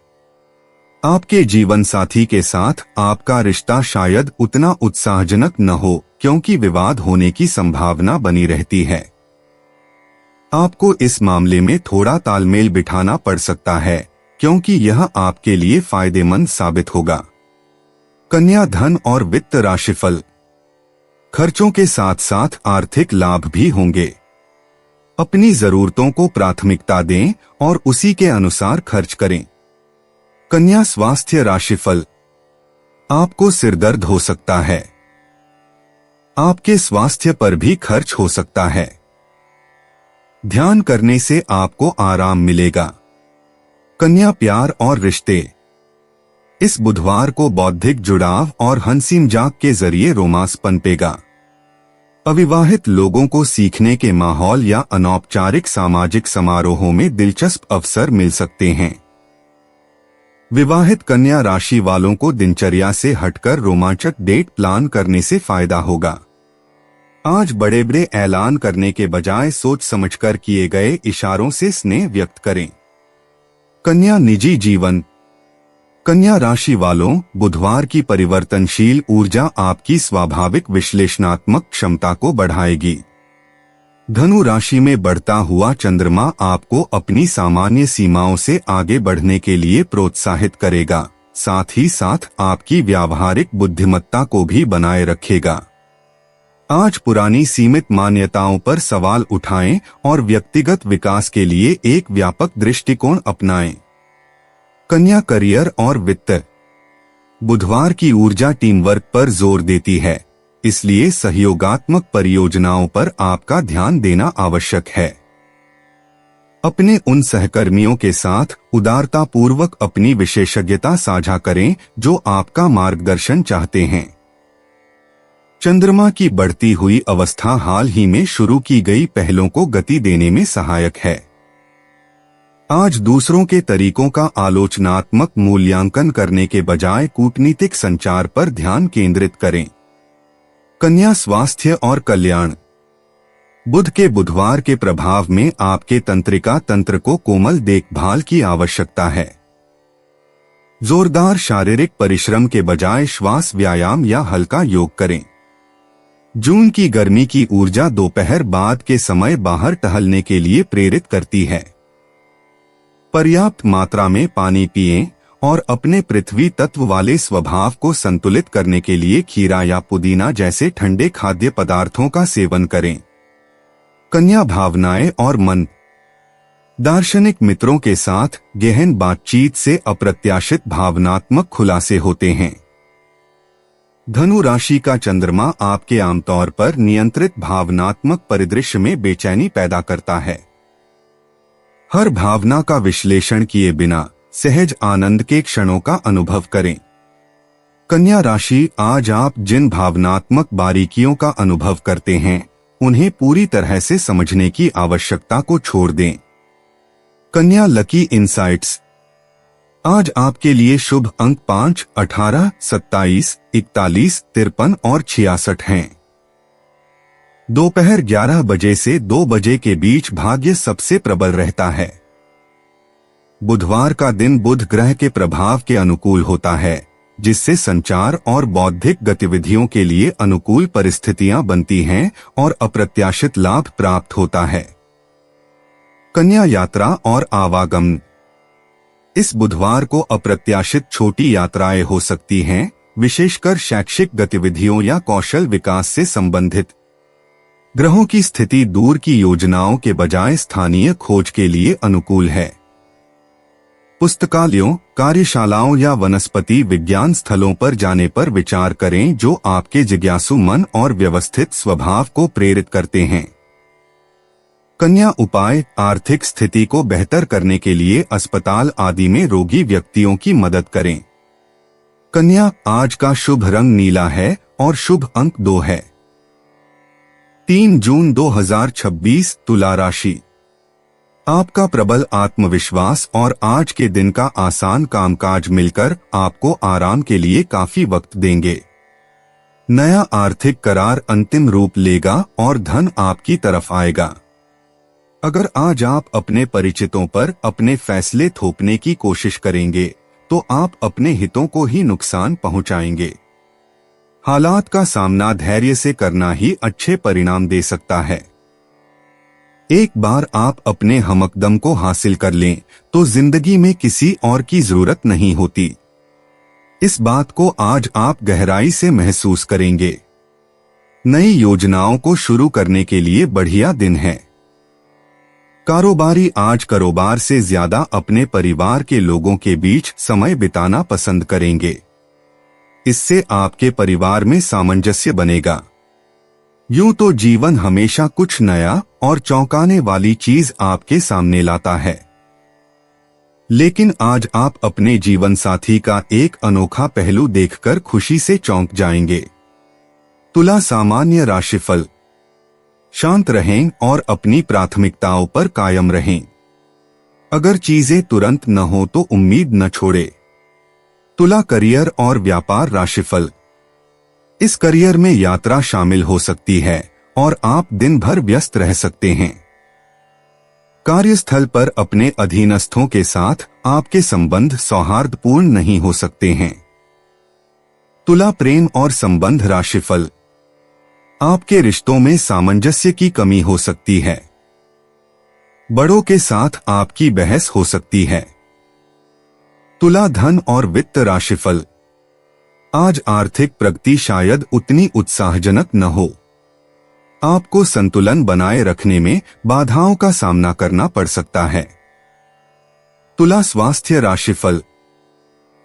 आपके जीवन साथी के साथ आपका रिश्ता शायद उतना उत्साहजनक न हो, क्योंकि विवाद होने की संभावना बनी रहती है। आपको इस मामले में थोड़ा तालमेल बिठाना पड़ सकता है, क्योंकि यह आपके लिए फायदेमंद साबित होगा। कन्या धन और वित्त राशिफल। खर्चों के साथ साथ आर्थिक लाभ भी होंगे। अपनी जरूरतों को प्राथमिकता दें और उसी के अनुसार खर्च करें। कन्या स्वास्थ्य राशिफल। आपको सिरदर्द हो सकता है। आपके स्वास्थ्य पर भी खर्च हो सकता है। ध्यान करने से आपको आराम मिलेगा। कन्या प्यार और रिश्ते। इस बुधवार को बौद्धिक जुड़ाव और हंसी मजाक के जरिए रोमांस पनपेगा। अविवाहित लोगों को सीखने के माहौल या अनौपचारिक सामाजिक समारोहों में दिलचस्प अवसर मिल सकते हैं। विवाहित कन्या राशि वालों को दिनचर्या से हटकर रोमांचक डेट प्लान करने से फायदा होगा। आज बड़े बड़े ऐलान करने के बजाय सोच समझकर किए गए इशारों से स्नेह व्यक्त करें। कन्या निजी जीवन। कन्या राशि वालों, बुधवार की परिवर्तनशील ऊर्जा आपकी स्वाभाविक विश्लेषणात्मक क्षमता को बढ़ाएगी। धनु राशि में बढ़ता हुआ चंद्रमा आपको अपनी सामान्य सीमाओं से आगे बढ़ने के लिए प्रोत्साहित करेगा, साथ ही साथ आपकी व्यावहारिक बुद्धिमत्ता को भी बनाए रखेगा। आज पुरानी सीमित मान्यताओं पर सवाल उठाएं और व्यक्तिगत विकास के लिए एक व्यापक दृष्टिकोण अपनाएं। कन्या करियर और वित्त। बुधवार की ऊर्जा टीम वर्क पर जोर देती है, इसलिए सहयोगात्मक परियोजनाओं पर आपका ध्यान देना आवश्यक है। अपने उन सहकर्मियों के साथ उदारतापूर्वक अपनी विशेषज्ञता साझा करें जो आपका मार्गदर्शन चाहते हैं। चंद्रमा की बढ़ती हुई अवस्था हाल ही में शुरू की गई पहलों को गति देने में सहायक है। आज दूसरों के तरीकों का आलोचनात्मक मूल्यांकन करने के बजाय कूटनीतिक संचार पर ध्यान केंद्रित करें। कन्या स्वास्थ्य और कल्याण। बुध के बुधवार के प्रभाव में आपके तंत्रिका तंत्र को कोमल देखभाल की आवश्यकता है। जोरदार शारीरिक परिश्रम के बजाय श्वास व्यायाम या हल्का योग करें। जून की गर्मी की ऊर्जा दोपहर बाद के समय बाहर टहलने के लिए प्रेरित करती है। पर्याप्त मात्रा में पानी पिएं और अपने पृथ्वी तत्व वाले स्वभाव को संतुलित करने के लिए खीरा या पुदीना जैसे ठंडे खाद्य पदार्थों का सेवन करें। कन्या भावनाएं और मन। दार्शनिक मित्रों के साथ गहन बातचीत से अप्रत्याशित भावनात्मक खुलासे होते हैं। धनु राशि का चंद्रमा आपके आमतौर पर नियंत्रित भावनात्मक परिदृश्य में बेचैनी पैदा करता है। हर भावना का विश्लेषण किए बिना सहज आनंद के क्षणों का अनुभव करें। कन्या राशि, आज आप जिन भावनात्मक बारीकियों का अनुभव करते हैं उन्हें पूरी तरह से समझने की आवश्यकता को छोड़ दें। कन्या लकी इंसाइट्स। आज आपके लिए शुभ अंक 5, 18, 27, 41, 53 और 66 हैं। दोपहर 11 बजे से 2 बजे के बीच भाग्य सबसे प्रबल रहता है। बुधवार का दिन बुध ग्रह के प्रभाव के अनुकूल होता है, जिससे संचार और बौद्धिक गतिविधियों के लिए अनुकूल परिस्थितियां बनती हैं और अप्रत्याशित लाभ प्राप्त होता है। कन्या यात्रा और आवागमन। इस बुधवार को अप्रत्याशित छोटी यात्राएं हो सकती हैं, विशेषकर शैक्षिक गतिविधियों या कौशल विकास से संबंधित। ग्रहों की स्थिति दूर की योजनाओं के बजाय स्थानीय खोज के लिए अनुकूल है। पुस्तकालयों, कार्यशालाओं या वनस्पति विज्ञान स्थलों पर जाने पर विचार करें जो आपके जिज्ञासु मन और व्यवस्थित स्वभाव को प्रेरित करते हैं। कन्या उपाय। आर्थिक स्थिति को बेहतर करने के लिए अस्पताल आदि में रोगी व्यक्तियों की मदद करें। कन्या, आज का शुभ रंग नीला है और शुभ अंक 2 है। 3 जून 2026 तुला राशि। आपका प्रबल आत्मविश्वास और आज के दिन का आसान कामकाज मिलकर आपको आराम के लिए काफी वक्त देंगे। नया आर्थिक करार अंतिम रूप लेगा और धन आपकी तरफ आएगा। अगर आज आप अपने परिचितों पर अपने फैसले थोपने की कोशिश करेंगे तो आप अपने हितों को ही नुकसान पहुंचाएंगे। हालात का सामना धैर्य से करना ही अच्छे परिणाम दे सकता है। एक बार आप अपने हमकदम को हासिल कर लें तो जिंदगी में किसी और की जरूरत नहीं होती। इस बात को आज आप गहराई से महसूस करेंगे। नई योजनाओं को शुरू करने के लिए बढ़िया दिन है। कारोबारी आज कारोबार से ज्यादा अपने परिवार के लोगों के बीच समय बिताना पसंद करेंगे। इससे आपके परिवार में सामंजस्य बनेगा। यूं तो जीवन हमेशा कुछ नया और चौंकाने वाली चीज आपके सामने लाता है, लेकिन आज आप अपने जीवन साथी का एक अनोखा पहलू देखकर खुशी से चौंक जाएंगे। तुला सामान्य राशिफल। शांत रहें और अपनी प्राथमिकताओं पर कायम रहें। अगर चीजें तुरंत न हो तो उम्मीद न छोड़े। तुला करियर और व्यापार राशिफल। इस करियर में यात्रा शामिल हो सकती है और आप दिन भर व्यस्त रह सकते हैं। कार्यस्थल पर अपने अधीनस्थों के साथ आपके संबंध सौहार्दपूर्ण नहीं हो सकते हैं। तुला प्रेम और संबंध राशिफल। आपके रिश्तों में सामंजस्य की कमी हो सकती है। बड़ों के साथ आपकी बहस हो सकती है। तुला धन और वित्त राशिफल। आज आर्थिक प्रगति शायद उतनी उत्साहजनक न हो। आपको संतुलन बनाए रखने में बाधाओं का सामना करना पड़ सकता है। तुला स्वास्थ्य राशिफल।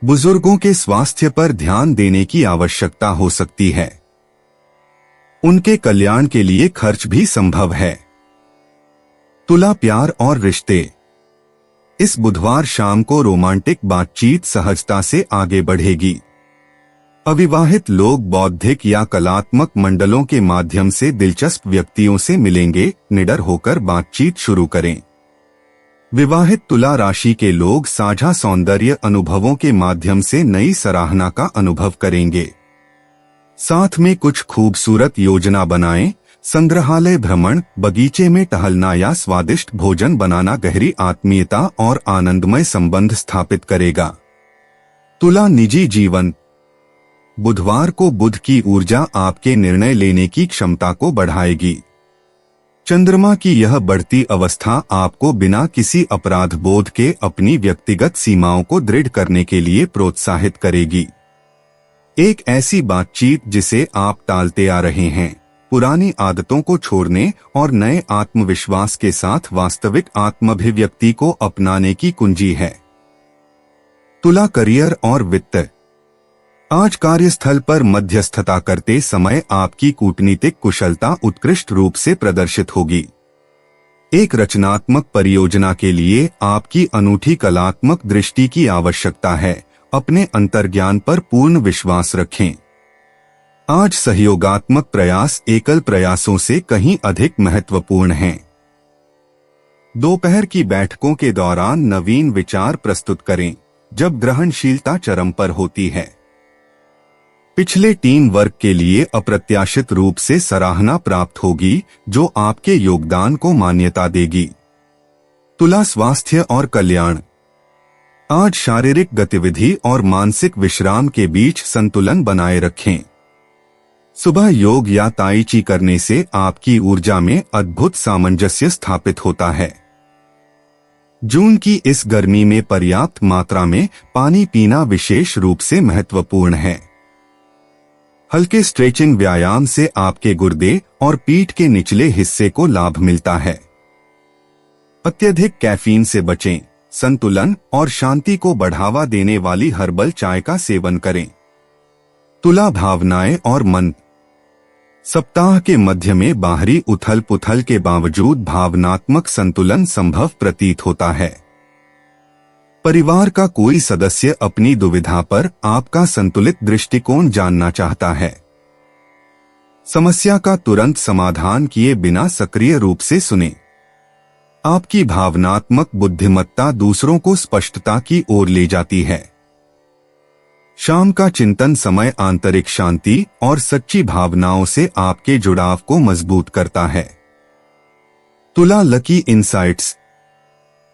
बुजुर्गों के स्वास्थ्य पर ध्यान देने की आवश्यकता हो सकती है। उनके कल्याण के लिए खर्च भी संभव है। तुला प्यार और रिश्ते। इस बुधवार शाम को रोमांटिक बातचीत सहजता से आगे बढ़ेगी। अविवाहित लोग बौद्धिक या कलात्मक मंडलों के माध्यम से दिलचस्प व्यक्तियों से मिलेंगे। निडर होकर बातचीत शुरू करें। विवाहित तुला राशि के लोग साझा सौंदर्य अनुभवों के माध्यम से नई सराहना का अनुभव करेंगे। साथ में कुछ खूबसूरत योजना बनाएं। संग्रहालय भ्रमण, बगीचे में टहलना या स्वादिष्ट भोजन बनाना गहरी आत्मीयता और आनंदमय संबंध स्थापित करेगा। तुला निजी जीवन। बुधवार को बुध की ऊर्जा आपके निर्णय लेने की क्षमता को बढ़ाएगी। चंद्रमा की यह बढ़ती अवस्था आपको बिना किसी अपराध बोध के अपनी व्यक्तिगत सीमाओं को दृढ़ करने के लिए प्रोत्साहित करेगी। एक ऐसी बातचीत जिसे आप टालते आ रहे हैं, पुरानी आदतों को छोड़ने और नए आत्मविश्वास के साथ वास्तविक आत्माभिव्यक्ति को अपनाने की कुंजी है। तुला करियर और वित्त। आज कार्यस्थल पर मध्यस्थता करते समय आपकी कूटनीतिक कुशलता उत्कृष्ट रूप से प्रदर्शित होगी। एक रचनात्मक परियोजना के लिए आपकी अनूठी कलात्मक दृष्टि की आवश्यकता है। अपने अंतर्ज्ञान पर पूर्ण विश्वास रखें। आज सहयोगात्मक प्रयास एकल प्रयासों से कहीं अधिक महत्वपूर्ण हैं। दोपहर की बैठकों के दौरान नवीन विचार प्रस्तुत करें, जब ग्रहणशीलता चरम पर होती है। पिछले टीम वर्क के लिए अप्रत्याशित रूप से सराहना प्राप्त होगी, जो आपके योगदान को मान्यता देगी। तुला स्वास्थ्य और कल्याण। आज शारीरिक गतिविधि और मानसिक विश्राम के बीच संतुलन बनाए रखें। सुबह योग या ताई ची करने से आपकी ऊर्जा में अद्भुत सामंजस्य स्थापित होता है। जून की इस गर्मी में पर्याप्त मात्रा में पानी पीना विशेष रूप से महत्वपूर्ण है। हल्के स्ट्रेचिंग व्यायाम से आपके गुर्दे और पीठ के निचले हिस्से को लाभ मिलता है। अत्यधिक कैफीन से बचें। संतुलन और शांति को बढ़ावा देने वाली हर्बल चाय का सेवन करें। तुला भावनाएं और मन। सप्ताह के मध्य में बाहरी उथल पुथल के बावजूद भावनात्मक संतुलन संभव प्रतीत होता है। परिवार का कोई सदस्य अपनी दुविधा पर आपका संतुलित दृष्टिकोण जानना चाहता है। समस्या का तुरंत समाधान किए बिना सक्रिय रूप से सुनें। आपकी भावनात्मक बुद्धिमत्ता दूसरों को स्पष्टता की ओर ले जाती है। शाम का चिंतन समय आंतरिक शांति और सच्ची भावनाओं से आपके जुड़ाव को मजबूत करता है। तुला लकी इनसाइट्स।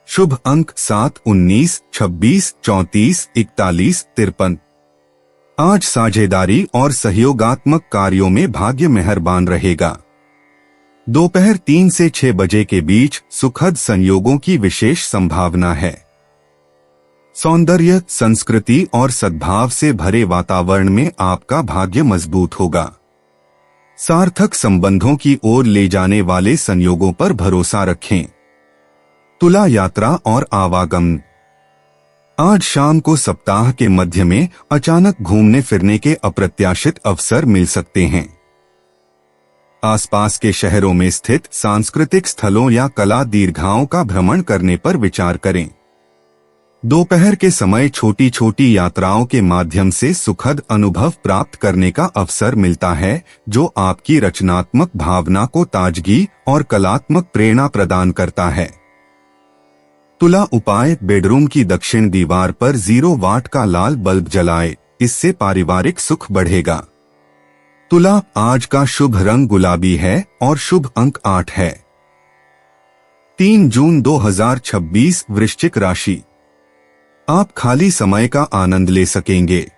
शुभ अंक 7, 19, 26, 34, 41, 53। आज साझेदारी और सहयोगात्मक कार्यों में भाग्य मेहरबान रहेगा। दोपहर 3 से 6 बजे के बीच सुखद संयोगों की विशेष संभावना है। सौंदर्य, संस्कृति और सद्भाव से भरे वातावरण में आपका भाग्य मजबूत होगा। सार्थक संबंधों की ओर ले जाने वाले संयोगों पर भरोसा रखें। तुला यात्रा और आवागमन। आज शाम को सप्ताह के मध्य में अचानक घूमने फिरने के अप्रत्याशित अवसर मिल सकते हैं। आसपास के शहरों में स्थित सांस्कृतिक स्थलों या कला दीर्घाओं का भ्रमण करने पर विचार करें। दोपहर के समय छोटी छोटी यात्राओं के माध्यम से सुखद अनुभव प्राप्त करने का अवसर मिलता है, जो आपकी रचनात्मक भावना को ताजगी और कलात्मक प्रेरणा प्रदान करता है। तुला उपाय, बेडरूम की दक्षिण दीवार पर 0 वाट का लाल बल्ब जलाए, इससे पारिवारिक सुख बढ़ेगा। तुला, आज का शुभ रंग गुलाबी है और शुभ अंक 8 है। 3 जून 2026 वृश्चिक राशि। आप खाली समय का आनंद ले सकेंगे।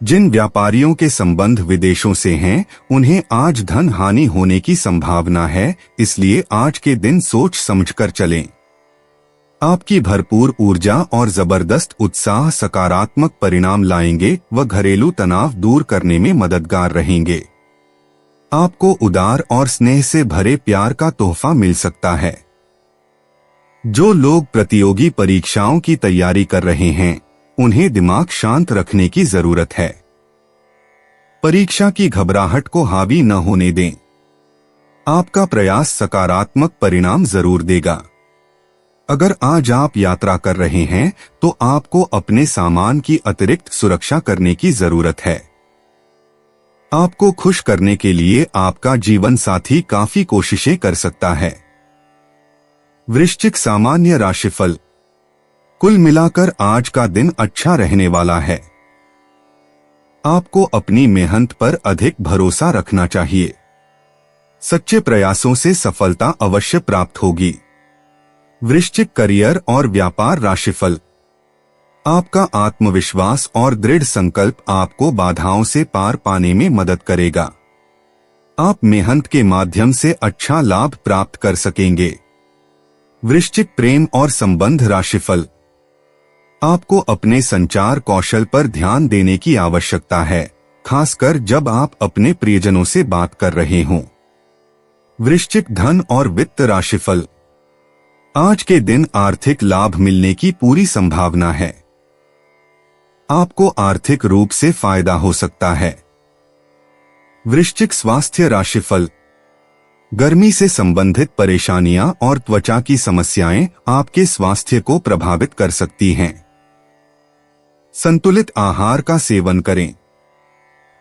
जिन व्यापारियों के संबंध विदेशों से हैं, उन्हें आज धन हानि होने की संभावना है, इसलिए आज के दिन सोच समझकर चलें। आपकी भरपूर ऊर्जा और जबरदस्त उत्साह सकारात्मक परिणाम लाएंगे व घरेलू तनाव दूर करने में मददगार रहेंगे। आपको उदार और स्नेह से भरे प्यार का तोहफा मिल सकता है। जो लोग प्रतियोगी परीक्षाओं की तैयारी कर रहे हैं, उन्हें दिमाग शांत रखने की जरूरत है। परीक्षा की घबराहट को हावी न होने दें। आपका प्रयास सकारात्मक परिणाम जरूर देगा। अगर आज आप यात्रा कर रहे हैं, तो आपको अपने सामान की अतिरिक्त सुरक्षा करने की जरूरत है। आपको खुश करने के लिए आपका जीवन साथी काफी कोशिशें कर सकता है। वृश्चिक सामान्य राशिफल। कुल मिलाकर आज का दिन अच्छा रहने वाला है। आपको अपनी मेहनत पर अधिक भरोसा रखना चाहिए। सच्चे प्रयासों से सफलता अवश्य प्राप्त होगी। वृश्चिक करियर और व्यापार राशिफल। आपका आत्मविश्वास और दृढ़ संकल्प आपको बाधाओं से पार पाने में मदद करेगा। आप मेहनत के माध्यम से अच्छा लाभ प्राप्त कर सकेंगे। वृश्चिक प्रेम और संबंध राशिफल। आपको अपने संचार कौशल पर ध्यान देने की आवश्यकता है, खासकर जब आप अपने प्रियजनों से बात कर रहे हों। वृश्चिक धन और वित्त राशिफल। आज के दिन आर्थिक लाभ मिलने की पूरी संभावना है। आपको आर्थिक रूप से फायदा हो सकता है। वृश्चिक स्वास्थ्य राशिफल। गर्मी से संबंधित परेशानियां और त्वचा की समस्याएं आपके स्वास्थ्य को प्रभावित कर सकती हैं। संतुलित आहार का सेवन करें।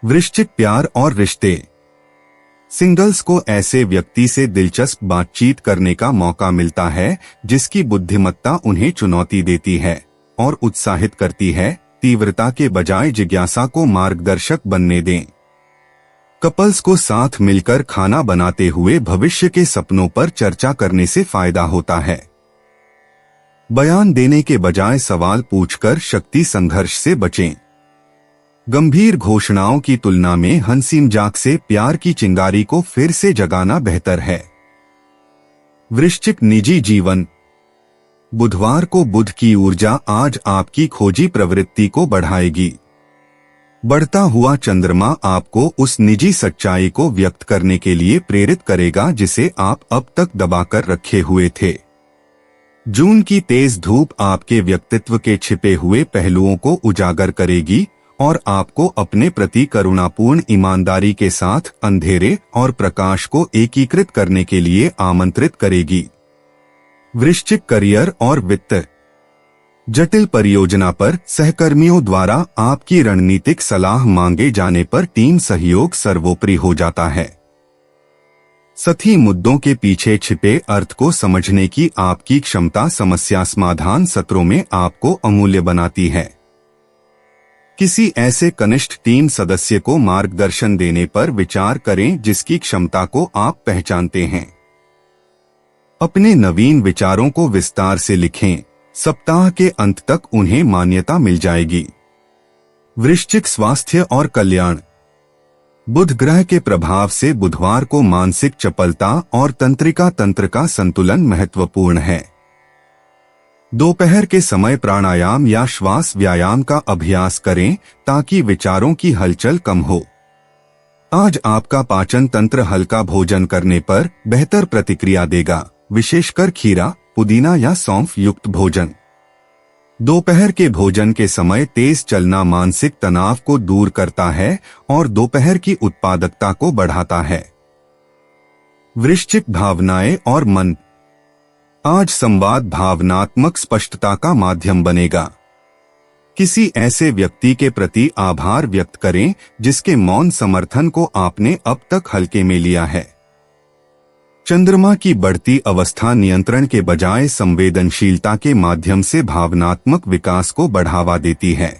वृश्चिक प्यार और रिश्ते। सिंगल्स को ऐसे व्यक्ति से दिलचस्प बातचीत करने का मौका मिलता है, जिसकी बुद्धिमत्ता उन्हें चुनौती देती है और उत्साहित करती है। तीव्रता के बजाय जिज्ञासा को मार्गदर्शक बनने दें। कपल्स को साथ मिलकर खाना बनाते हुए भविष्य के सपनों पर चर्चा करने से फायदा होता है। बयान देने के बजाय सवाल पूछकर शक्ति संघर्ष से बचें। गंभीर घोषणाओं की तुलना में हंसी मजाक से प्यार की चिंगारी को फिर से जगाना बेहतर है। वृश्चिक निजी जीवन। बुधवार को बुध की ऊर्जा आज आपकी खोजी प्रवृत्ति को बढ़ाएगी। बढ़ता हुआ चंद्रमा आपको उस निजी सच्चाई को व्यक्त करने के लिए प्रेरित करेगा जिसे आप अब तक दबाकर रखे हुए थे। जून की तेज धूप आपके व्यक्तित्व के छिपे हुए पहलुओं को उजागर करेगी और आपको अपने प्रति करुणापूर्ण ईमानदारी के साथ अंधेरे और प्रकाश को एकीकृत करने के लिए आमंत्रित करेगी। वृश्चिक करियर और वित्त। जटिल परियोजना पर सहकर्मियों द्वारा आपकी रणनीतिक सलाह मांगे जाने पर टीम सहयोग सर्वोपरि हो जाता है। सभी मुद्दों के पीछे छिपे अर्थ को समझने की आपकी क्षमता समस्या समाधान सत्रों में आपको अमूल्य बनाती है। किसी ऐसे कनिष्ठ टीम सदस्य को मार्गदर्शन देने पर विचार करें जिसकी क्षमता को आप पहचानते हैं। अपने नवीन विचारों को विस्तार से लिखें, सप्ताह के अंत तक उन्हें मान्यता मिल जाएगी। वृश्चिक स्वास्थ्य और कल्याण। बुध ग्रह के प्रभाव से बुधवार को मानसिक चपलता और तंत्रिका तंत्र का संतुलन महत्वपूर्ण है। दोपहर के समय प्राणायाम या श्वास व्यायाम का अभ्यास करें ताकि विचारों की हलचल कम हो। आज आपका पाचन तंत्र हल्का भोजन करने पर बेहतर प्रतिक्रिया देगा, विशेषकर खीरा, पुदीना या सौंफ युक्त भोजन। दोपहर के भोजन के समय तेज चलना मानसिक तनाव को दूर करता है और दोपहर की उत्पादकता को बढ़ाता है। वृश्चिक भावनाएं और मन। आज संवाद भावनात्मक स्पष्टता का माध्यम बनेगा। किसी ऐसे व्यक्ति के प्रति आभार व्यक्त करें जिसके मौन समर्थन को आपने अब तक हल्के में लिया है। चंद्रमा की बढ़ती अवस्था नियंत्रण के बजाय संवेदनशीलता के माध्यम से भावनात्मक विकास को बढ़ावा देती है।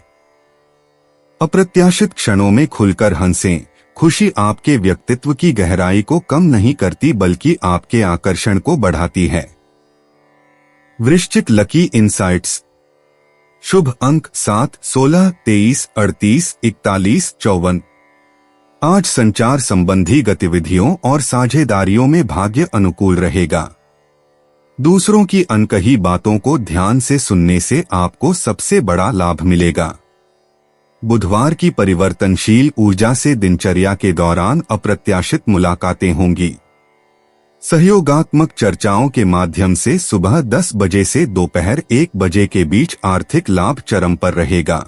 अप्रत्याशित क्षणों में खुलकर हंसें। खुशी आपके व्यक्तित्व की गहराई को कम नहीं करती बल्कि आपके आकर्षण को बढ़ाती है। वृश्चिक लकी इनसाइट्स। शुभ अंक 7, 16, 23, 38, 41, 54। आज संचार संबंधी गतिविधियों और साझेदारियों में भाग्य अनुकूल रहेगा। दूसरों की अनकही बातों को ध्यान से सुनने से आपको सबसे बड़ा लाभ मिलेगा। बुधवार की परिवर्तनशील ऊर्जा से दिनचर्या के दौरान अप्रत्याशित मुलाकातें होंगी। सहयोगात्मक चर्चाओं के माध्यम से सुबह 10 बजे से दोपहर 1 बजे के बीच आर्थिक लाभ चरम पर रहेगा।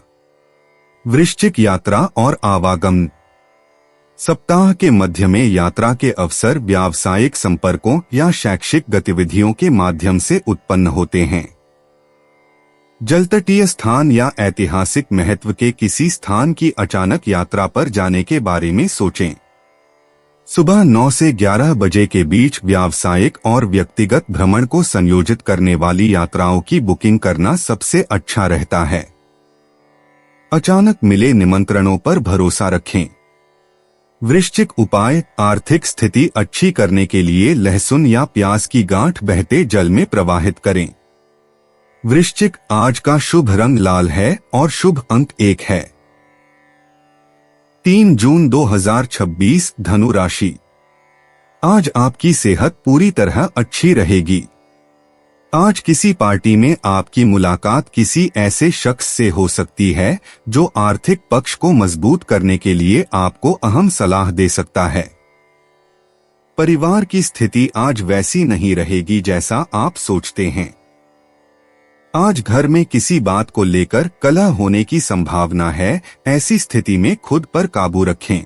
वृश्चिक यात्रा और आवागमन। सप्ताह के मध्य में यात्रा के अवसर व्यावसायिक संपर्कों या शैक्षिक गतिविधियों के माध्यम से उत्पन्न होते हैं। जलतटीय स्थान या ऐतिहासिक महत्व के किसी स्थान की अचानक यात्रा पर जाने के बारे में सोचें। सुबह 9 से 11 बजे के बीच व्यावसायिक और व्यक्तिगत भ्रमण को संयोजित करने वाली यात्राओं की बुकिंग करना सबसे अच्छा रहता है। अचानक मिले निमंत्रणों पर भरोसा रखें। वृश्चिक उपाय। आर्थिक स्थिति अच्छी करने के लिए लहसुन या प्याज की गांठ बहते जल में प्रवाहित करें। वृश्चिक, आज का शुभ रंग लाल है और शुभ अंक 1 है। 3 जून 2026 धनु राशि। आज आपकी सेहत पूरी तरह अच्छी रहेगी। आज किसी पार्टी में आपकी मुलाकात किसी ऐसे शख्स से हो सकती है जो आर्थिक पक्ष को मजबूत करने के लिए आपको अहम सलाह दे सकता है। परिवार की स्थिति आज वैसी नहीं रहेगी जैसा आप सोचते हैं। आज घर में किसी बात को लेकर कलह होने की संभावना है, ऐसी स्थिति में खुद पर काबू रखें।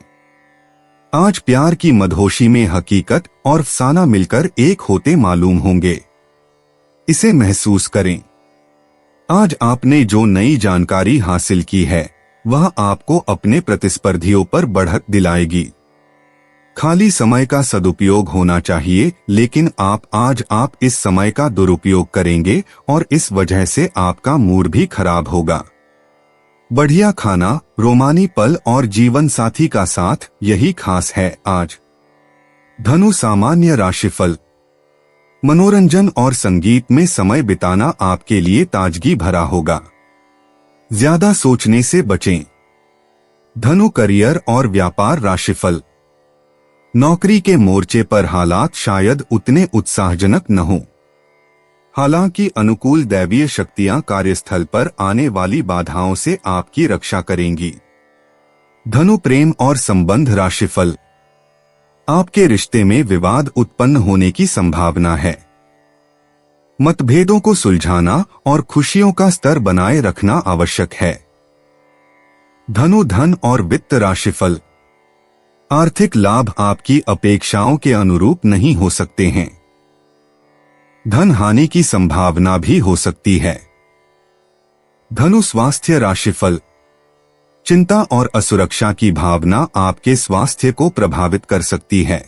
आज प्यार की मदहोशी में हकीकत और अफसाना मिलकर एक होते मालूम होंगे, इसे महसूस करें। आज आपने जो नई जानकारी हासिल की है वह आपको अपने प्रतिस्पर्धियों पर बढ़त दिलाएगी। खाली समय का सदुपयोग होना चाहिए, लेकिन आप इस समय का दुरुपयोग करेंगे और इस वजह से आपका मूड भी खराब होगा। बढ़िया खाना, रोमानी पल और जीवन साथी का साथ, यही खास है आज। धनु सामान्य राशिफल। मनोरंजन और संगीत में समय बिताना आपके लिए ताजगी भरा होगा। ज्यादा सोचने से बचें। धनु करियर और व्यापार राशिफल। नौकरी के मोर्चे पर हालात शायद उतने उत्साहजनक न हों। हालांकि अनुकूल दैवीय शक्तियां कार्यस्थल पर आने वाली बाधाओं से आपकी रक्षा करेंगी। धनु प्रेम और संबंध राशिफल। आपके रिश्ते में विवाद उत्पन्न होने की संभावना है। मतभेदों को सुलझाना और खुशियों का स्तर बनाए रखना आवश्यक है। धनु धन और वित्त राशिफल। आर्थिक लाभ आपकी अपेक्षाओं के अनुरूप नहीं हो सकते हैं। धन हानि की संभावना भी हो सकती है। धनु स्वास्थ्य राशिफल। चिंता और असुरक्षा की भावना आपके स्वास्थ्य को प्रभावित कर सकती है।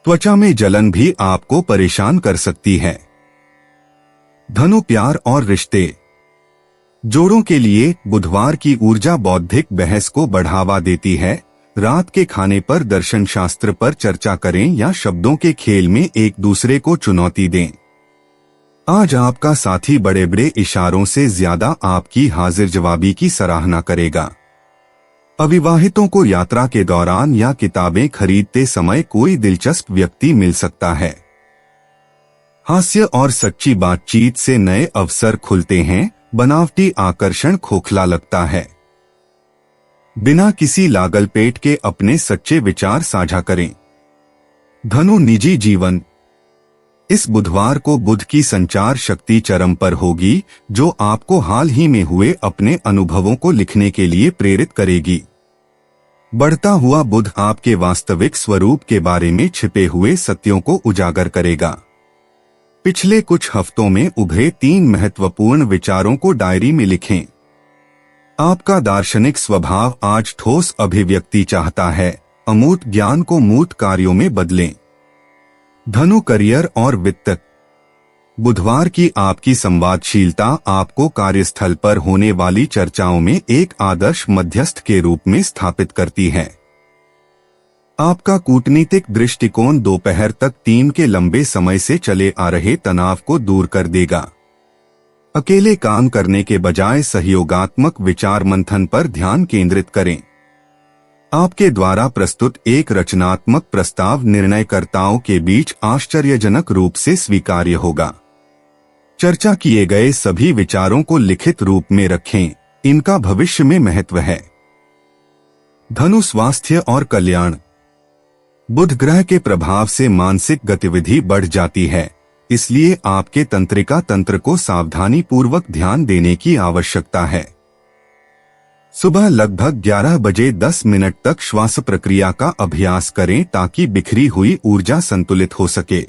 त्वचा में जलन भी आपको परेशान कर सकती है। धनु प्यार और रिश्ते। जोड़ों के लिए बुधवार की ऊर्जा बौद्धिक बहस को बढ़ावा देती है, रात के खाने पर दर्शन शास्त्र पर चर्चा करें या शब्दों के खेल में एक दूसरे को चुनौती दें। आज आपका साथी बड़े बड़े इशारों से ज्यादा आपकी हाजिर जवाबी की सराहना करेगा। अविवाहितों को यात्रा के दौरान या किताबें खरीदते समय कोई दिलचस्प व्यक्ति मिल सकता है। हास्य और सच्ची बातचीत से नए अवसर खुलते हैं, बनावटी आकर्षण खोखला लगता है। बिना किसी लागलपेट के अपने सच्चे विचार साझा करें। धनु निजी जीवन। इस बुधवार को बुध की संचार शक्ति चरम पर होगी, जो आपको हाल ही में हुए अपने अनुभवों को लिखने के लिए प्रेरित करेगी। बढ़ता हुआ बुध आपके वास्तविक स्वरूप के बारे में छिपे हुए सत्यों को उजागर करेगा। पिछले कुछ हफ्तों में उभरे 3 महत्वपूर्ण विचारों को डायरी में लिखें। आपका दार्शनिक स्वभाव आज ठोस अभिव्यक्ति चाहता है। अमूर्त ज्ञान को मूर्त कार्यों में बदलें। धनु करियर और वित्त। बुधवार की आपकी संवादशीलता आपको कार्यस्थल पर होने वाली चर्चाओं में एक आदर्श मध्यस्थ के रूप में स्थापित करती है। आपका कूटनीतिक दृष्टिकोण दोपहर तक टीम के लंबे समय से चले आ रहे तनाव को दूर कर देगा। अकेले काम करने के बजाय सहयोगात्मक विचार मंथन पर ध्यान केंद्रित करें। आपके द्वारा प्रस्तुत एक रचनात्मक प्रस्ताव निर्णयकर्ताओं के बीच आश्चर्यजनक रूप से स्वीकार्य होगा। चर्चा किए गए सभी विचारों को लिखित रूप में रखें, इनका भविष्य में महत्व है। धनु स्वास्थ्य और कल्याण। बुध ग्रह के प्रभाव से मानसिक गतिविधि बढ़ जाती है, इसलिए आपके तंत्रिका तंत्र को सावधानी पूर्वक ध्यान देने की आवश्यकता है। सुबह लगभग 11 बजे 10 मिनट तक श्वास प्रक्रिया का अभ्यास करें ताकि बिखरी हुई ऊर्जा संतुलित हो सके।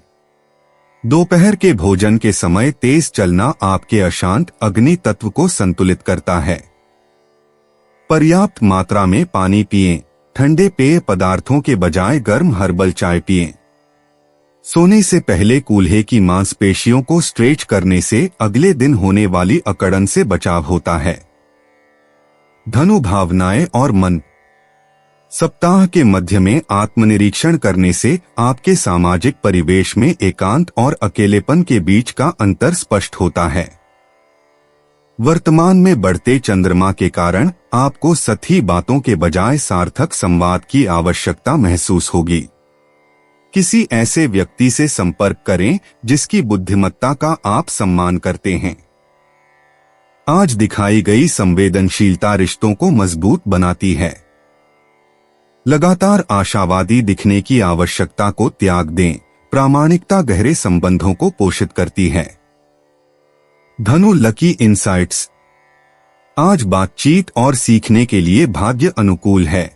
दोपहर के भोजन के समय तेज चलना आपके अशांत अग्नि तत्व को संतुलित करता है। पर्याप्त मात्रा में पानी पिएं, ठंडे पेय पदार्थों के बजाय गर्म हर्बल चाय पिएं। सोने से पहले कूल्हे की मांसपेशियों को स्ट्रेच करने से अगले दिन होने वाली अकड़न से बचाव होता है। धनु भावनाएं और मन। सप्ताह के मध्य में आत्मनिरीक्षण करने से आपके सामाजिक परिवेश में एकांत और अकेलेपन के बीच का अंतर स्पष्ट होता है। वर्तमान में बढ़ते चंद्रमा के कारण आपको सतही बातों के बजाय सार्थक संवाद की आवश्यकता महसूस होगी। किसी ऐसे व्यक्ति से संपर्क करें जिसकी बुद्धिमत्ता का आप सम्मान करते हैं। आज दिखाई गई संवेदनशीलता रिश्तों को मजबूत बनाती है। लगातार आशावादी दिखने की आवश्यकता को त्याग दें, प्रामाणिकता गहरे संबंधों को पोषित करती है। धनु लकी इंसाइट्स। आज बातचीत और सीखने के लिए भाग्य अनुकूल है।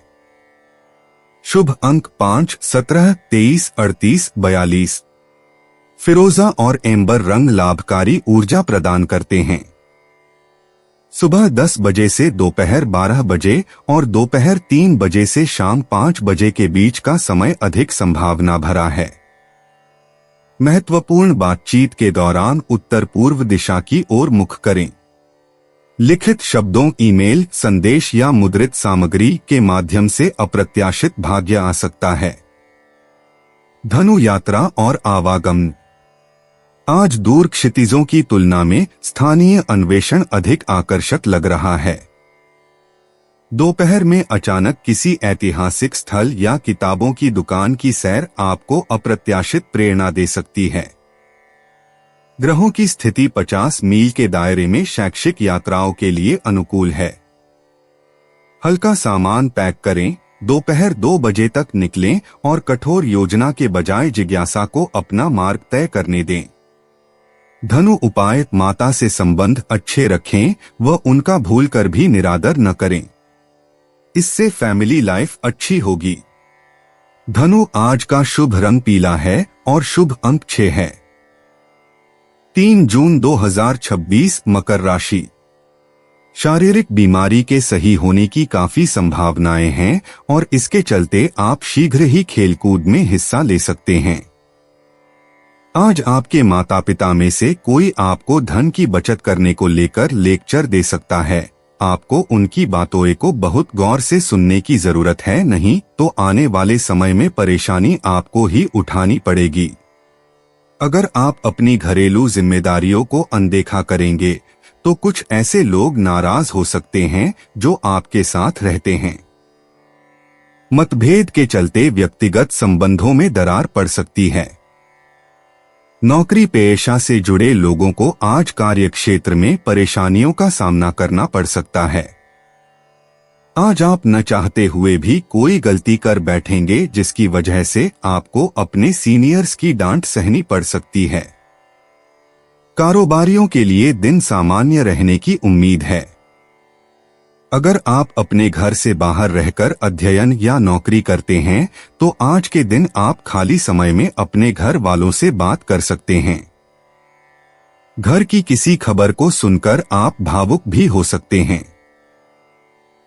शुभ अंक 5, 17, 23, 38, 42। फिरोजा और एम्बर रंग लाभकारी ऊर्जा प्रदान करते हैं। सुबह 10 बजे से दोपहर 12 बजे और दोपहर 3 बजे से शाम 5 बजे के बीच का समय अधिक संभावना भरा है। महत्वपूर्ण बातचीत के दौरान उत्तर पूर्व दिशा की ओर मुख करें। लिखित शब्दों, ईमेल, संदेश या मुद्रित सामग्री के माध्यम से अप्रत्याशित भाग्य आ सकता है। धनु यात्रा और आवागमन। आज दूर क्षितिजों की तुलना में स्थानीय अन्वेषण अधिक आकर्षक लग रहा है। दोपहर में अचानक किसी ऐतिहासिक स्थल या किताबों की दुकान की सैर आपको अप्रत्याशित प्रेरणा दे सकती है। ग्रहों की स्थिति 50 मील के दायरे में शैक्षिक यात्राओं के लिए अनुकूल है। हल्का सामान पैक करें, दोपहर 2 बजे तक निकलें और कठोर योजना के बजाय जिज्ञासा को अपना मार्ग तय करने दें। धनु उपाय, माता से संबंध अच्छे रखें व उनका भूलकर भी निरादर न करें। इससे फैमिली लाइफ अच्छी होगी। धनु आज का शुभ रंग पीला है और शुभ अंक 6 है। 3 जून 2026 मकर राशि। शारीरिक बीमारी के सही होने की काफी संभावनाएं हैं और इसके चलते आप शीघ्र ही खेलकूद में हिस्सा ले सकते हैं। आज आपके माता पिता में से कोई आपको धन की बचत करने को लेकर लेक्चर दे सकता है। आपको उनकी बातों को बहुत गौर से सुनने की जरूरत है, नहीं तो आने वाले समय में परेशानी आपको ही उठानी पड़ेगी। अगर आप अपनी घरेलू जिम्मेदारियों को अनदेखा करेंगे तो कुछ ऐसे लोग नाराज हो सकते हैं जो आपके साथ रहते हैं। मतभेद के चलते व्यक्तिगत संबंधों में दरार पड़ सकती है। नौकरी पेशा से जुड़े लोगों को आज कार्यक्षेत्र में परेशानियों का सामना करना पड़ सकता है। आज आप न चाहते हुए भी कोई गलती कर बैठेंगे जिसकी वजह से आपको अपने सीनियर्स की डांट सहनी पड़ सकती है। कारोबारियों के लिए दिन सामान्य रहने की उम्मीद है। अगर आप अपने घर से बाहर रहकर अध्ययन या नौकरी करते हैं तो आज के दिन आप खाली समय में अपने घर वालों से बात कर सकते हैं। घर की किसी खबर को सुनकर आप भावुक भी हो सकते हैं।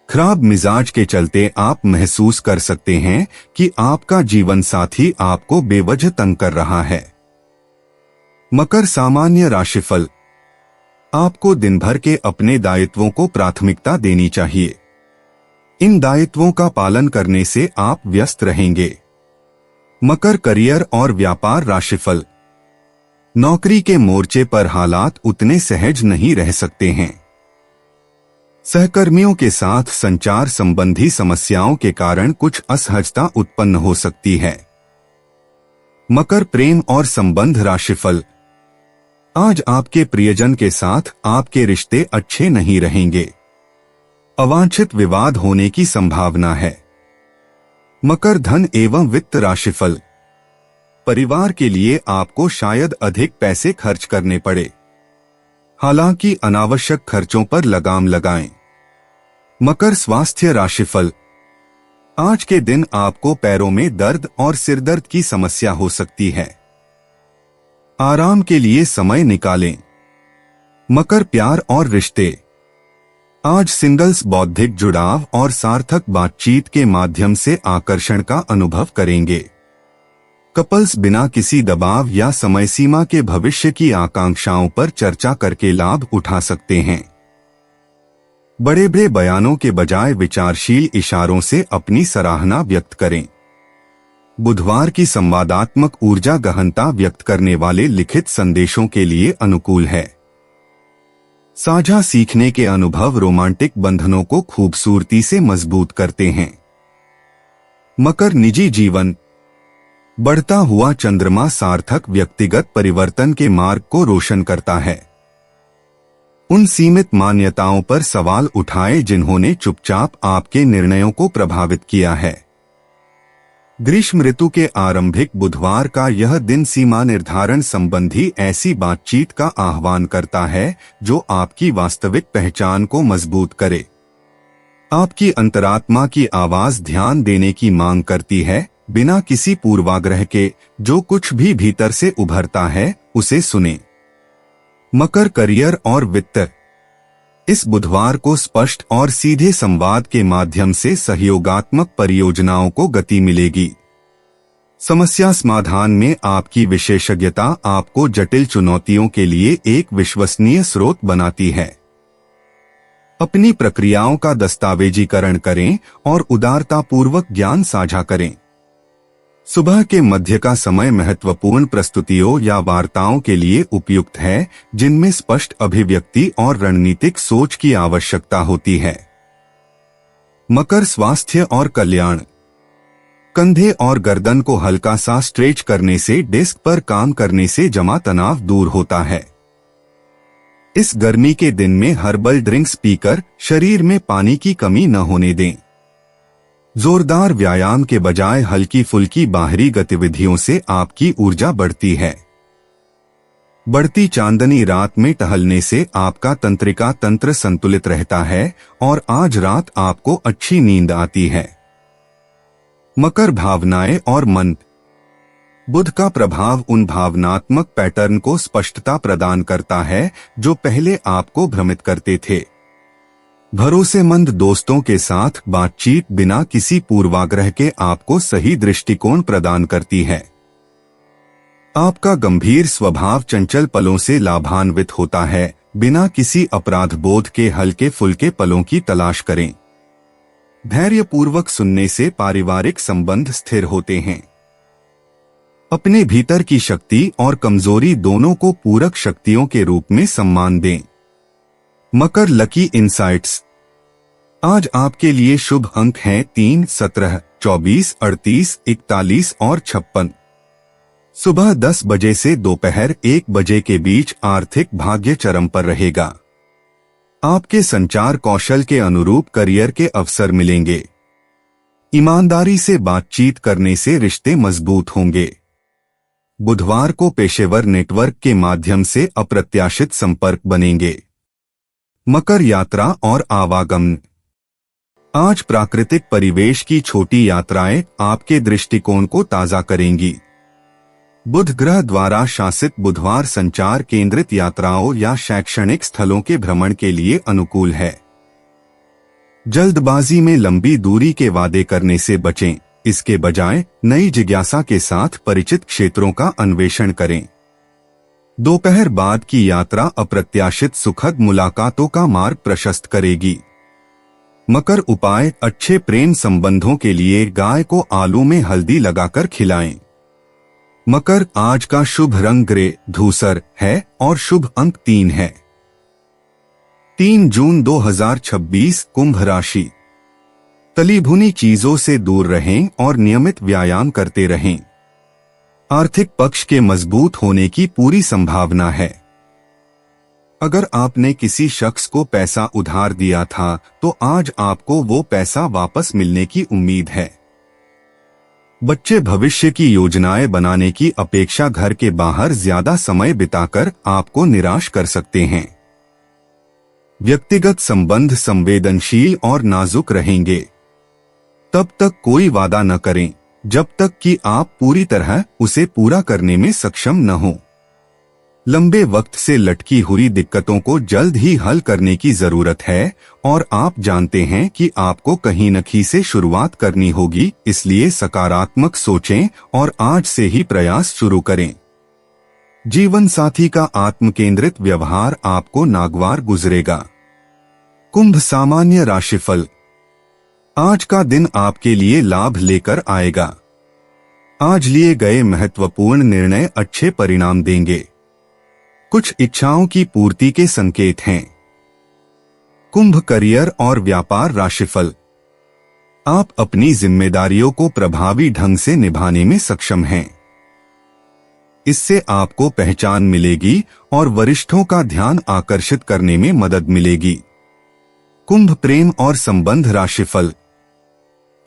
खराब मिजाज के चलते आप महसूस कर सकते हैं कि आपका जीवन साथी आपको बेवजह तंग कर रहा है। मकर सामान्य राशिफल। आपको दिन भर के अपने दायित्वों को प्राथमिकता देनी चाहिए। इन दायित्वों का पालन करने से आप व्यस्त रहेंगे। मकर करियर और व्यापार राशिफल। नौकरी के मोर्चे पर हालात उतने सहज नहीं रह सकते हैं। सहकर्मियों के साथ संचार संबंधी समस्याओं के कारण कुछ असहजता उत्पन्न हो सकती है। मकर प्रेम और संबंध राशिफल। आज आपके प्रियजन के साथ आपके रिश्ते अच्छे नहीं रहेंगे। अवांछित विवाद होने की संभावना है। मकर धन एवं वित्त राशिफल। परिवार के लिए आपको शायद अधिक पैसे खर्च करने पड़े। हालांकि अनावश्यक खर्चों पर लगाम लगाएं। मकर स्वास्थ्य राशिफल। आज के दिन आपको पैरों में दर्द और सिरदर्द की समस्या हो सकती है। आराम के लिए समय निकालें। मकर प्यार और रिश्ते। आज सिंगल्स बौद्धिक जुड़ाव और सार्थक बातचीत के माध्यम से आकर्षण का अनुभव करेंगे। कपल्स बिना किसी दबाव या समय सीमा के भविष्य की आकांक्षाओं पर चर्चा करके लाभ उठा सकते हैं। बड़े बड़े बयानों के बजाय विचारशील इशारों से अपनी सराहना व्यक्त करें। बुधवार की संवादात्मक ऊर्जा गहनता व्यक्त करने वाले लिखित संदेशों के लिए अनुकूल है। साझा सीखने के अनुभव रोमांटिक बंधनों को खूबसूरती से मजबूत करते हैं। मकर निजी जीवन। बढ़ता हुआ चंद्रमा सार्थक व्यक्तिगत परिवर्तन के मार्ग को रोशन करता है। उन सीमित मान्यताओं पर सवाल उठाए जिन्होंने चुपचाप आपके निर्णयों को प्रभावित किया है। ग्रीष्म ऋतु के आरंभिक बुधवार का यह दिन सीमा निर्धारण संबंधी ऐसी बातचीत का आह्वान करता है जो आपकी वास्तविक पहचान को मजबूत करे। आपकी अंतरात्मा की आवाज ध्यान देने की मांग करती है, बिना किसी पूर्वाग्रह के। जो कुछ भी भीतर से उभरता है उसे सुने। मकर करियर और वित्त। इस बुधवार को स्पष्ट और सीधे संवाद के माध्यम से सहयोगात्मक परियोजनाओं को गति मिलेगी। समस्या समाधान में आपकी विशेषज्ञता आपको जटिल चुनौतियों के लिए एक विश्वसनीय स्रोत बनाती है। अपनी प्रक्रियाओं का दस्तावेजीकरण करें और उदारतापूर्वक ज्ञान साझा करें। सुबह के मध्य का समय महत्वपूर्ण प्रस्तुतियों या वार्ताओं के लिए उपयुक्त है, जिनमें स्पष्ट अभिव्यक्ति और रणनीतिक सोच की आवश्यकता होती है। मकर स्वास्थ्य और कल्याण। कंधे और गर्दन को हल्का सा स्ट्रेच करने से डेस्क पर काम करने से जमा तनाव दूर होता है। इस गर्मी के दिन में हर्बल ड्रिंक्स पीकर शरीर में पानी की कमी न होने दें। जोरदार व्यायाम के बजाय हल्की फुल्की बाहरी गतिविधियों से आपकी ऊर्जा बढ़ती है। बढ़ती चांदनी रात में टहलने से आपका तंत्रिका तंत्र संतुलित रहता है और आज रात आपको अच्छी नींद आती है। मकर भावनाएं और मन। बुध का प्रभाव उन भावनात्मक पैटर्न को स्पष्टता प्रदान करता है जो पहले आपको भ्रमित करते थे। भरोसेमंद दोस्तों के साथ बातचीत बिना किसी पूर्वाग्रह के आपको सही दृष्टिकोण प्रदान करती है। आपका गंभीर स्वभाव चंचल पलों से लाभान्वित होता है। बिना किसी अपराध बोध के हल्के फुल्के पलों की तलाश करें। धैर्यपूर्वक सुनने से पारिवारिक संबंध स्थिर होते हैं। अपने भीतर की शक्ति और कमजोरी दोनों को पूरक शक्तियों के रूप में सम्मान दें। मकर लकी इंसाइट्स। आज आपके लिए शुभ अंक हैं 3, 17, 24, 38, 41 और 56। सुबह 10 बजे से दोपहर 1 बजे के बीच आर्थिक भाग्य चरम पर रहेगा। आपके संचार कौशल के अनुरूप करियर के अवसर मिलेंगे। ईमानदारी से बातचीत करने से रिश्ते मजबूत होंगे। बुधवार को पेशेवर नेटवर्क के माध्यम से अप्रत्याशित संपर्क बनेंगे। मकर यात्रा और आवागमन। आज प्राकृतिक परिवेश की छोटी यात्राएं आपके दृष्टिकोण को ताजा करेंगी। बुध ग्रह द्वारा शासित बुधवार संचार केंद्रित यात्राओं या शैक्षणिक स्थलों के भ्रमण के लिए अनुकूल है। जल्दबाजी में लंबी दूरी के वादे करने से बचें। इसके बजाय नई जिज्ञासा के साथ परिचित क्षेत्रों का अन्वेषण करें। दोपहर बाद की यात्रा अप्रत्याशित सुखद मुलाकातों का मार्ग प्रशस्त करेगी। मकर उपाय। अच्छे प्रेम संबंधों के लिए गाय को आलू में हल्दी लगाकर खिलाएं। मकर, आज का शुभ रंग ग्रे धूसर है और शुभ अंक 3 है। 3 जून 2026 कुंभ राशि। तली भुनी चीजों से दूर रहें और नियमित व्यायाम करते रहें। आर्थिक पक्ष के मजबूत होने की पूरी संभावना है। अगर आपने किसी शख्स को पैसा उधार दिया था तो आज आपको वो पैसा वापस मिलने की उम्मीद है। बच्चे भविष्य की योजनाएं बनाने की अपेक्षा घर के बाहर ज्यादा समय बिताकर आपको निराश कर सकते हैं। व्यक्तिगत संबंध संवेदनशील और नाजुक रहेंगे। तब तक कोई वादा न करें जब तक कि आप पूरी तरह उसे पूरा करने में सक्षम न हो। लंबे वक्त से लटकी हुई दिक्कतों को जल्द ही हल करने की जरूरत है और आप जानते हैं कि आपको कहीं न कहीं से शुरुआत करनी होगी, इसलिए सकारात्मक सोचें और आज से ही प्रयास शुरू करें। जीवन साथी का आत्मकेंद्रित व्यवहार आपको नागवार गुजरेगा। कुंभ सामान्य राशिफल। आज का दिन आपके लिए लाभ लेकर आएगा। आज लिए गए महत्वपूर्ण निर्णय अच्छे परिणाम देंगे। कुछ इच्छाओं की पूर्ति के संकेत हैं। कुंभ करियर और व्यापार राशिफल। आप अपनी जिम्मेदारियों को प्रभावी ढंग से निभाने में सक्षम हैं। इससे आपको पहचान मिलेगी और वरिष्ठों का ध्यान आकर्षित करने में मदद मिलेगी। कुंभ प्रेम और संबंध राशिफल।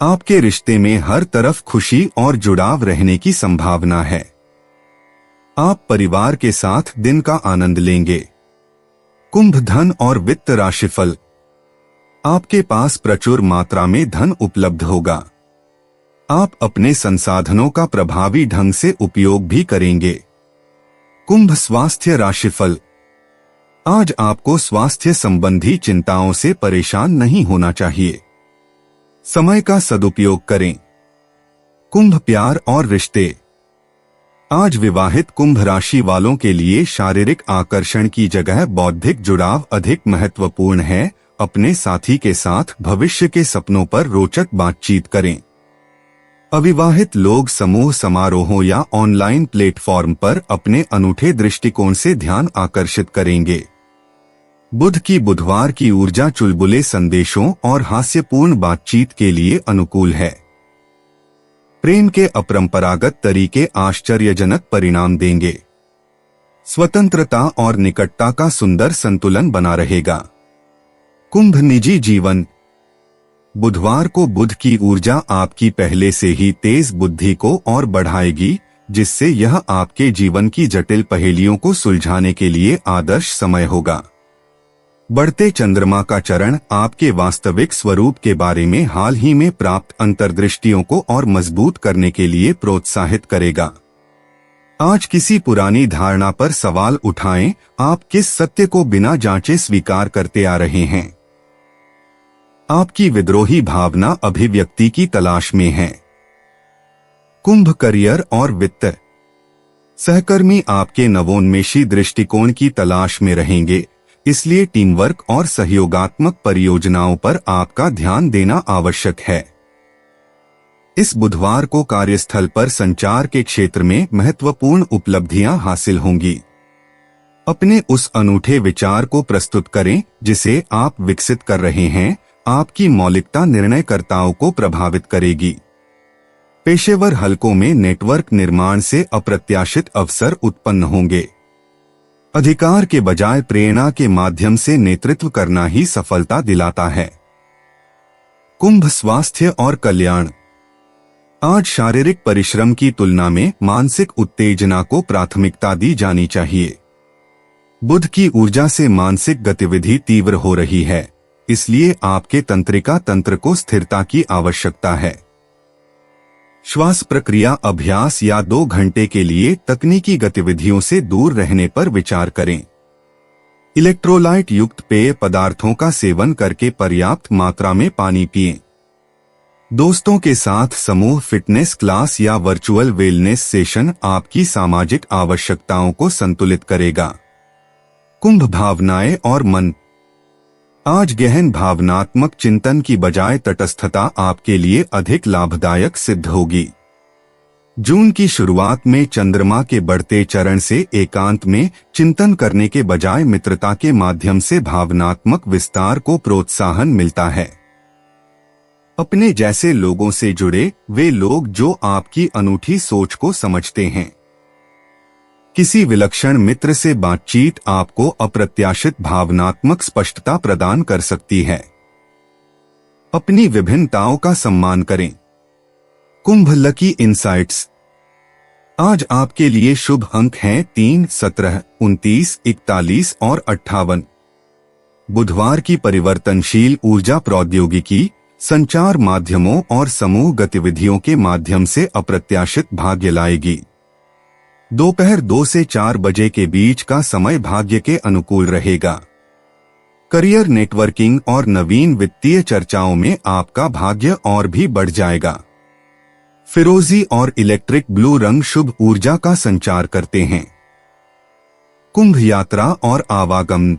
आपके रिश्ते में हर तरफ खुशी और जुड़ाव रहने की संभावना है। आप परिवार के साथ दिन का आनंद लेंगे। कुंभ धन और वित्त राशिफल। आपके पास प्रचुर मात्रा में धन उपलब्ध होगा। आप अपने संसाधनों का प्रभावी ढंग से उपयोग भी करेंगे। कुंभ स्वास्थ्य राशिफल। आज आपको स्वास्थ्य संबंधी चिंताओं से परेशान नहीं होना चाहिए। समय का सदुपयोग करें। कुंभ प्यार और रिश्ते। आज विवाहित कुंभ राशि वालों के लिए शारीरिक आकर्षण की जगह बौद्धिक जुड़ाव अधिक महत्वपूर्ण है। अपने साथी के साथ भविष्य के सपनों पर रोचक बातचीत करें। अविवाहित लोग समूह समारोहों या ऑनलाइन प्लेटफॉर्म पर अपने अनूठे दृष्टिकोण से ध्यान आकर्षित करेंगे। बुध की बुधवार की ऊर्जा चुलबुले संदेशों और हास्यपूर्ण बातचीत के लिए अनुकूल है। प्रेम के अपरंपरागत तरीके आश्चर्यजनक परिणाम देंगे। स्वतंत्रता और निकटता का सुंदर संतुलन बना रहेगा। कुंभ निजी जीवन। बुधवार को बुध की ऊर्जा आपकी पहले से ही तेज बुद्धि को और बढ़ाएगी, जिससे यह आपके जीवन की जटिल पहेलियों को सुलझाने के लिए आदर्श समय होगा। बढ़ते चंद्रमा का चरण आपके वास्तविक स्वरूप के बारे में हाल ही में प्राप्त अंतर्दृष्टियों को और मजबूत करने के लिए प्रोत्साहित करेगा। आज किसी पुरानी धारणा पर सवाल उठाएं। आप किस सत्य को बिना जांचे स्वीकार करते आ रहे हैं? आपकी विद्रोही भावना अभिव्यक्ति की तलाश में है। कुंभ करियर और वित्त। सहकर्मी आपके नवोन्मेषी दृष्टिकोण की तलाश में रहेंगे, इसलिए टीम वर्क और सहयोगात्मक परियोजनाओं पर आपका ध्यान देना आवश्यक है। इस बुधवार को कार्यस्थल पर संचार के क्षेत्र में महत्वपूर्ण उपलब्धियां हासिल होंगी। अपने उस अनूठे विचार को प्रस्तुत करें जिसे आप विकसित कर रहे हैं। आपकी मौलिकता निर्णयकर्ताओं को प्रभावित करेगी। पेशेवर हलकों में नेटवर्क निर्माण से अप्रत्याशित अवसर उत्पन्न होंगे। अधिकार के बजाय प्रेरणा के माध्यम से नेतृत्व करना ही सफलता दिलाता है। कुंभ, स्वास्थ्य और कल्याण। आज शारीरिक परिश्रम की तुलना में मानसिक उत्तेजना को प्राथमिकता दी जानी चाहिए। बुध की ऊर्जा से मानसिक गतिविधि तीव्र हो रही है, इसलिए आपके तंत्रिका तंत्र को स्थिरता की आवश्यकता है। श्वास प्रक्रिया अभ्यास या 2 घंटे के लिए तकनीकी गतिविधियों से दूर रहने पर विचार करें। इलेक्ट्रोलाइट युक्त पेय पदार्थों का सेवन करके पर्याप्त मात्रा में पानी पिएं। दोस्तों के साथ समूह फिटनेस क्लास या वर्चुअल वेलनेस सेशन आपकी सामाजिक आवश्यकताओं को संतुलित करेगा। कुंभ, भावनाएं और मन। आज गहन भावनात्मक चिंतन की बजाय तटस्थता आपके लिए अधिक लाभदायक सिद्ध होगी। जून की शुरुआत में चंद्रमा के बढ़ते चरण से एकांत में चिंतन करने के बजाय मित्रता के माध्यम से भावनात्मक विस्तार को प्रोत्साहन मिलता है। अपने जैसे लोगों से जुड़े वे लोग जो आपकी अनूठी सोच को समझते हैं। किसी विलक्षण मित्र से बातचीत आपको अप्रत्याशित भावनात्मक स्पष्टता प्रदान कर सकती है। अपनी विभिन्नताओं का सम्मान करें। कुंभ, लकी इंसाइट्स। आज आपके लिए शुभ अंक हैं 3, 17, 29, 41 और 58। बुधवार की परिवर्तनशील ऊर्जा प्रौद्योगिकी, संचार माध्यमों और समूह गतिविधियों के माध्यम से अप्रत्याशित भाग्य लाएगी। दोपहर 2 से 4 बजे के बीच का समय भाग्य के अनुकूल रहेगा। करियर, नेटवर्किंग और नवीन वित्तीय चर्चाओं में आपका भाग्य और भी बढ़ जाएगा। फिरोजी और इलेक्ट्रिक ब्लू रंग शुभ ऊर्जा का संचार करते हैं। कुंभ, यात्रा और आवागमन।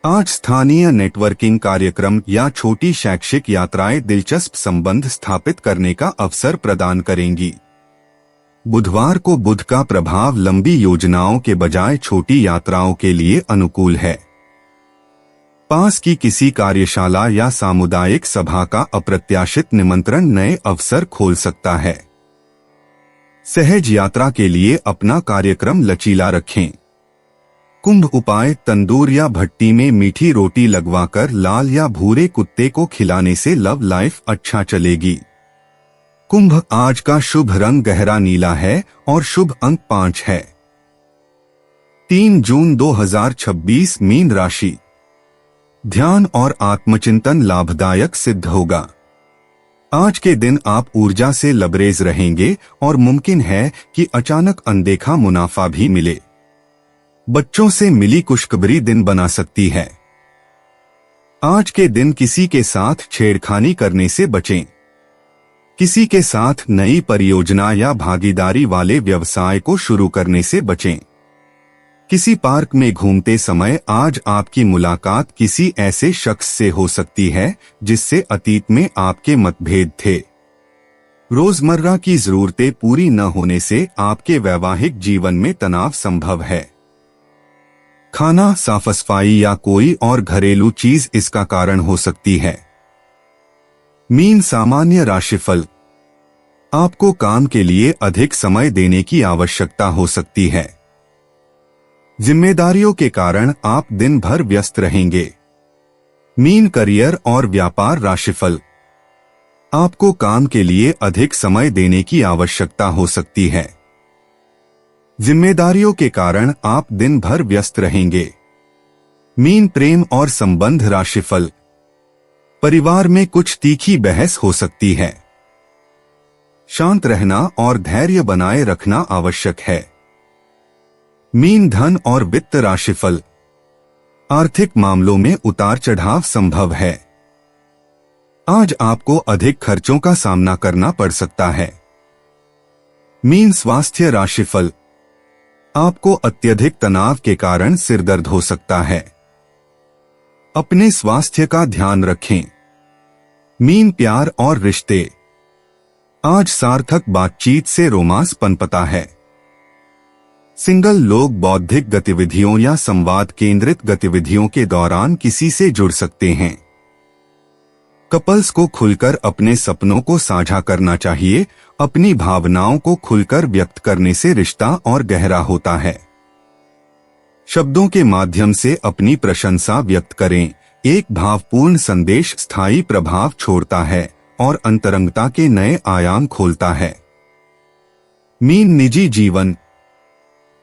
आज स्थानीय नेटवर्किंग कार्यक्रम या छोटी शैक्षिक यात्राएं दिलचस्प संबंध स्थापित करने का अवसर प्रदान करेंगी। बुधवार को बुध का प्रभाव लंबी योजनाओं के बजाय छोटी यात्राओं के लिए अनुकूल है। पास की किसी कार्यशाला या सामुदायिक सभा का अप्रत्याशित निमंत्रण नए अवसर खोल सकता है। सहज यात्रा के लिए अपना कार्यक्रम लचीला रखें। कुंभ, उपाय, तंदूर या भट्टी में मीठी रोटी लगवाकर लाल या भूरे कुत्ते को खिलाने से लव लाइफ अच्छा चलेगी। कुंभ, आज का शुभ रंग गहरा नीला है और शुभ अंक 5 है। 3 जून 2026, मीन राशि। ध्यान और आत्मचिंतन लाभदायक सिद्ध होगा। आज के दिन आप ऊर्जा से लबरेज रहेंगे और मुमकिन है कि अचानक अनदेखा मुनाफा भी मिले। बच्चों से मिली खुशखबरी दिन बना सकती है। आज के दिन किसी के साथ छेड़खानी करने से बचें। किसी के साथ नई परियोजना या भागीदारी वाले व्यवसाय को शुरू करने से बचें। किसी पार्क में घूमते समय आज आपकी मुलाकात किसी ऐसे शख्स से हो सकती है जिससे अतीत में आपके मतभेद थे। रोजमर्रा की जरूरतें पूरी न होने से आपके वैवाहिक जीवन में तनाव संभव है। खाना, साफ-सफाई या कोई और घरेलू चीज इसका कारण हो सकती है। मीन, सामान्य राशिफल। आपको काम के लिए अधिक समय देने की आवश्यकता हो सकती है। जिम्मेदारियों के कारण आप दिन भर व्यस्त रहेंगे। मीन, करियर और व्यापार राशिफल। आपको काम के लिए अधिक समय देने की आवश्यकता हो सकती है। जिम्मेदारियों के कारण आप दिन भर व्यस्त रहेंगे। मीन, प्रेम और संबंध राशिफल। परिवार में कुछ तीखी बहस हो सकती है। शांत रहना और धैर्य बनाए रखना आवश्यक है। मीन, धन और वित्त राशिफल। आर्थिक मामलों में उतार चढ़ाव संभव है। आज आपको अधिक खर्चों का सामना करना पड़ सकता है। मीन, स्वास्थ्य राशिफल। आपको अत्यधिक तनाव के कारण सिर दर्द हो सकता है। अपने स्वास्थ्य का ध्यान रखें। मीन, प्यार और रिश्ते। आज सार्थक बातचीत से रोमांस पनपता है। सिंगल लोग बौद्धिक गतिविधियों या संवाद केंद्रित गतिविधियों के दौरान किसी से जुड़ सकते हैं। कपल्स को खुलकर अपने सपनों को साझा करना चाहिए। अपनी भावनाओं को खुलकर व्यक्त करने से रिश्ता और गहरा होता है। शब्दों के माध्यम से अपनी प्रशंसा व्यक्त करें। एक भावपूर्ण संदेश स्थायी प्रभाव छोड़ता है और अंतरंगता के नए आयाम खोलता है। मीन, निजी जीवन।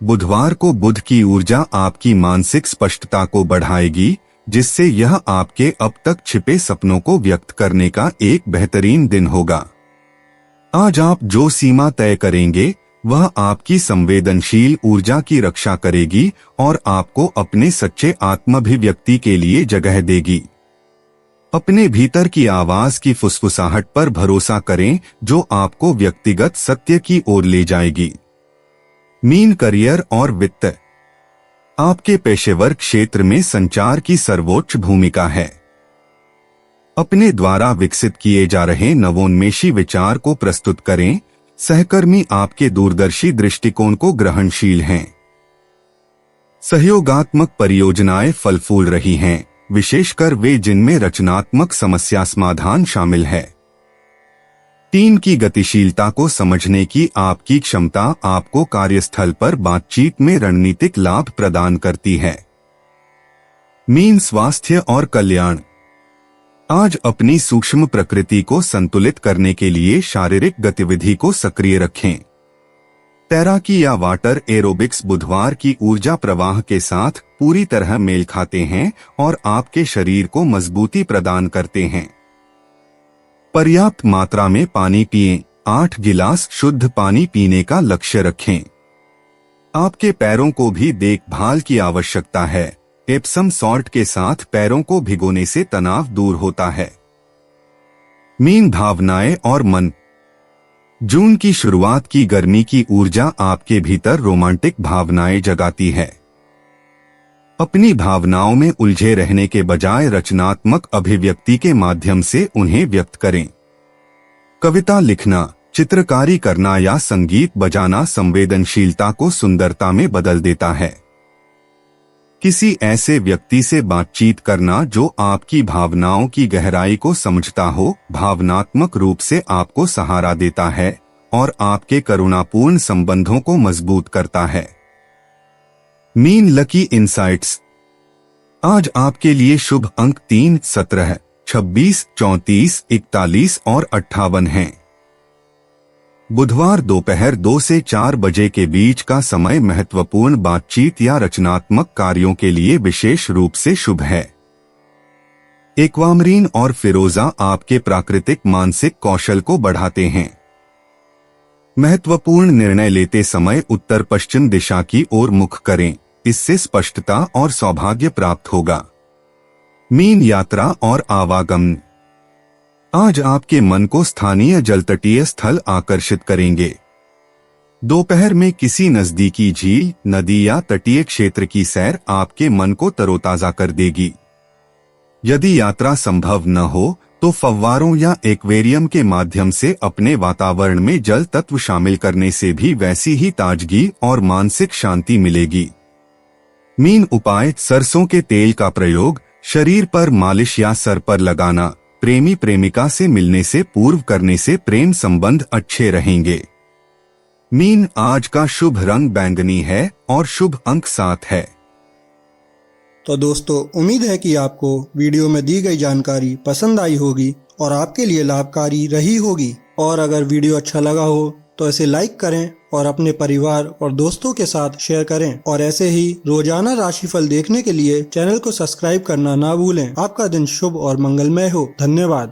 बुधवार को बुध की ऊर्जा आपकी मानसिक स्पष्टता को बढ़ाएगी, जिससे यह आपके अब तक छिपे सपनों को व्यक्त करने का एक बेहतरीन दिन होगा। आज आप जो सीमा तय करेंगे वह आपकी संवेदनशील ऊर्जा की रक्षा करेगी और आपको अपने सच्चे आत्माभिव्यक्ति के लिए जगह देगी। अपने भीतर की आवाज की फुसफुसाहट पर भरोसा करें, जो आपको व्यक्तिगत सत्य की ओर ले जाएगी। मीन, करियर और वित्त। आपके पेशेवर क्षेत्र में संचार की सर्वोच्च भूमिका है। अपने द्वारा विकसित किए जा रहे नवोन्मेषी विचार को प्रस्तुत करें। सहकर्मी आपके दूरदर्शी दृष्टिकोण को ग्रहणशील हैं। सहयोगात्मक परियोजनाएं फल फूल रही हैं, विशेषकर वे जिनमें रचनात्मक समस्या समाधान शामिल है। टीम की गतिशीलता को समझने की आपकी क्षमता आपको कार्यस्थल पर बातचीत में रणनीतिक लाभ प्रदान करती है। मीन, स्वास्थ्य और कल्याण। आज अपनी सूक्ष्म प्रकृति को संतुलित करने के लिए शारीरिक गतिविधि को सक्रिय रखें। तैराकी या वाटर एरोबिक्स बुधवार की ऊर्जा प्रवाह के साथ पूरी तरह मेल खाते हैं और आपके शरीर को मजबूती प्रदान करते हैं। पर्याप्त मात्रा में पानी पिएं। 8 गिलास शुद्ध पानी पीने का लक्ष्य रखें। आपके पैरों को भी देखभाल की आवश्यकता है। एप्सम सॉल्ट के साथ पैरों को भिगोने से तनाव दूर होता है। मीन, भावनाएं और मन। जून की शुरुआत की गर्मी की ऊर्जा आपके भीतर रोमांटिक भावनाएं जगाती है। अपनी भावनाओं में उलझे रहने के बजाय रचनात्मक अभिव्यक्ति के माध्यम से उन्हें व्यक्त करें। कविता लिखना, चित्रकारी करना या संगीत बजाना संवेदनशीलता को सुंदरता में बदल देता है। किसी ऐसे व्यक्ति से बातचीत करना जो आपकी भावनाओं की गहराई को समझता हो, भावनात्मक रूप से आपको सहारा देता है और आपके करुणापूर्ण संबंधों को मजबूत करता है। Mean, lucky insights. आज आपके लिए शुभ अंक 3, 17, 26, 34, 41 और 58 हैं। बुधवार दोपहर 2 से 4 बजे के बीच का समय महत्वपूर्ण बातचीत या रचनात्मक कार्यों के लिए विशेष रूप से शुभ है। एक्वामरीन और फिरोजा आपके प्राकृतिक मानसिक कौशल को बढ़ाते हैं। महत्वपूर्ण निर्णय लेते समय उत्तर पश्चिम दिशा की ओर मुख करें, इससे स्पष्टता और सौभाग्य प्राप्त होगा। मीन, यात्रा और आवागमन। आज आपके मन को स्थानीय जलतटीय स्थल आकर्षित करेंगे। दोपहर में किसी नजदीकी झील, नदी या तटीय क्षेत्र की सैर आपके मन को तरोताजा कर देगी। यदि यात्रा संभव न हो तो फव्वारों या एक्वेरियम के माध्यम से अपने वातावरण में जल तत्व शामिल करने से भी वैसी ही ताजगी और मानसिक शांति मिलेगी। मीन, उपाय। सरसों के तेल का प्रयोग शरीर पर मालिश या सर पर लगाना प्रेमी प्रेमिका से मिलने से पूर्व करने से प्रेम संबंध अच्छे रहेंगे। मीन, आज का शुभ रंग बैंगनी है और शुभ अंक 7 है। तो दोस्तों, उम्मीद है कि आपको वीडियो में दी गई जानकारी पसंद आई होगी और आपके लिए लाभकारी रही होगी। और अगर वीडियो अच्छा लगा हो तो इसे लाइक करें और अपने परिवार और दोस्तों के साथ शेयर करें। और ऐसे ही रोजाना राशिफल देखने के लिए चैनल को सब्सक्राइब करना ना भूलें। आपका दिन शुभ और मंगलमय हो। धन्यवाद।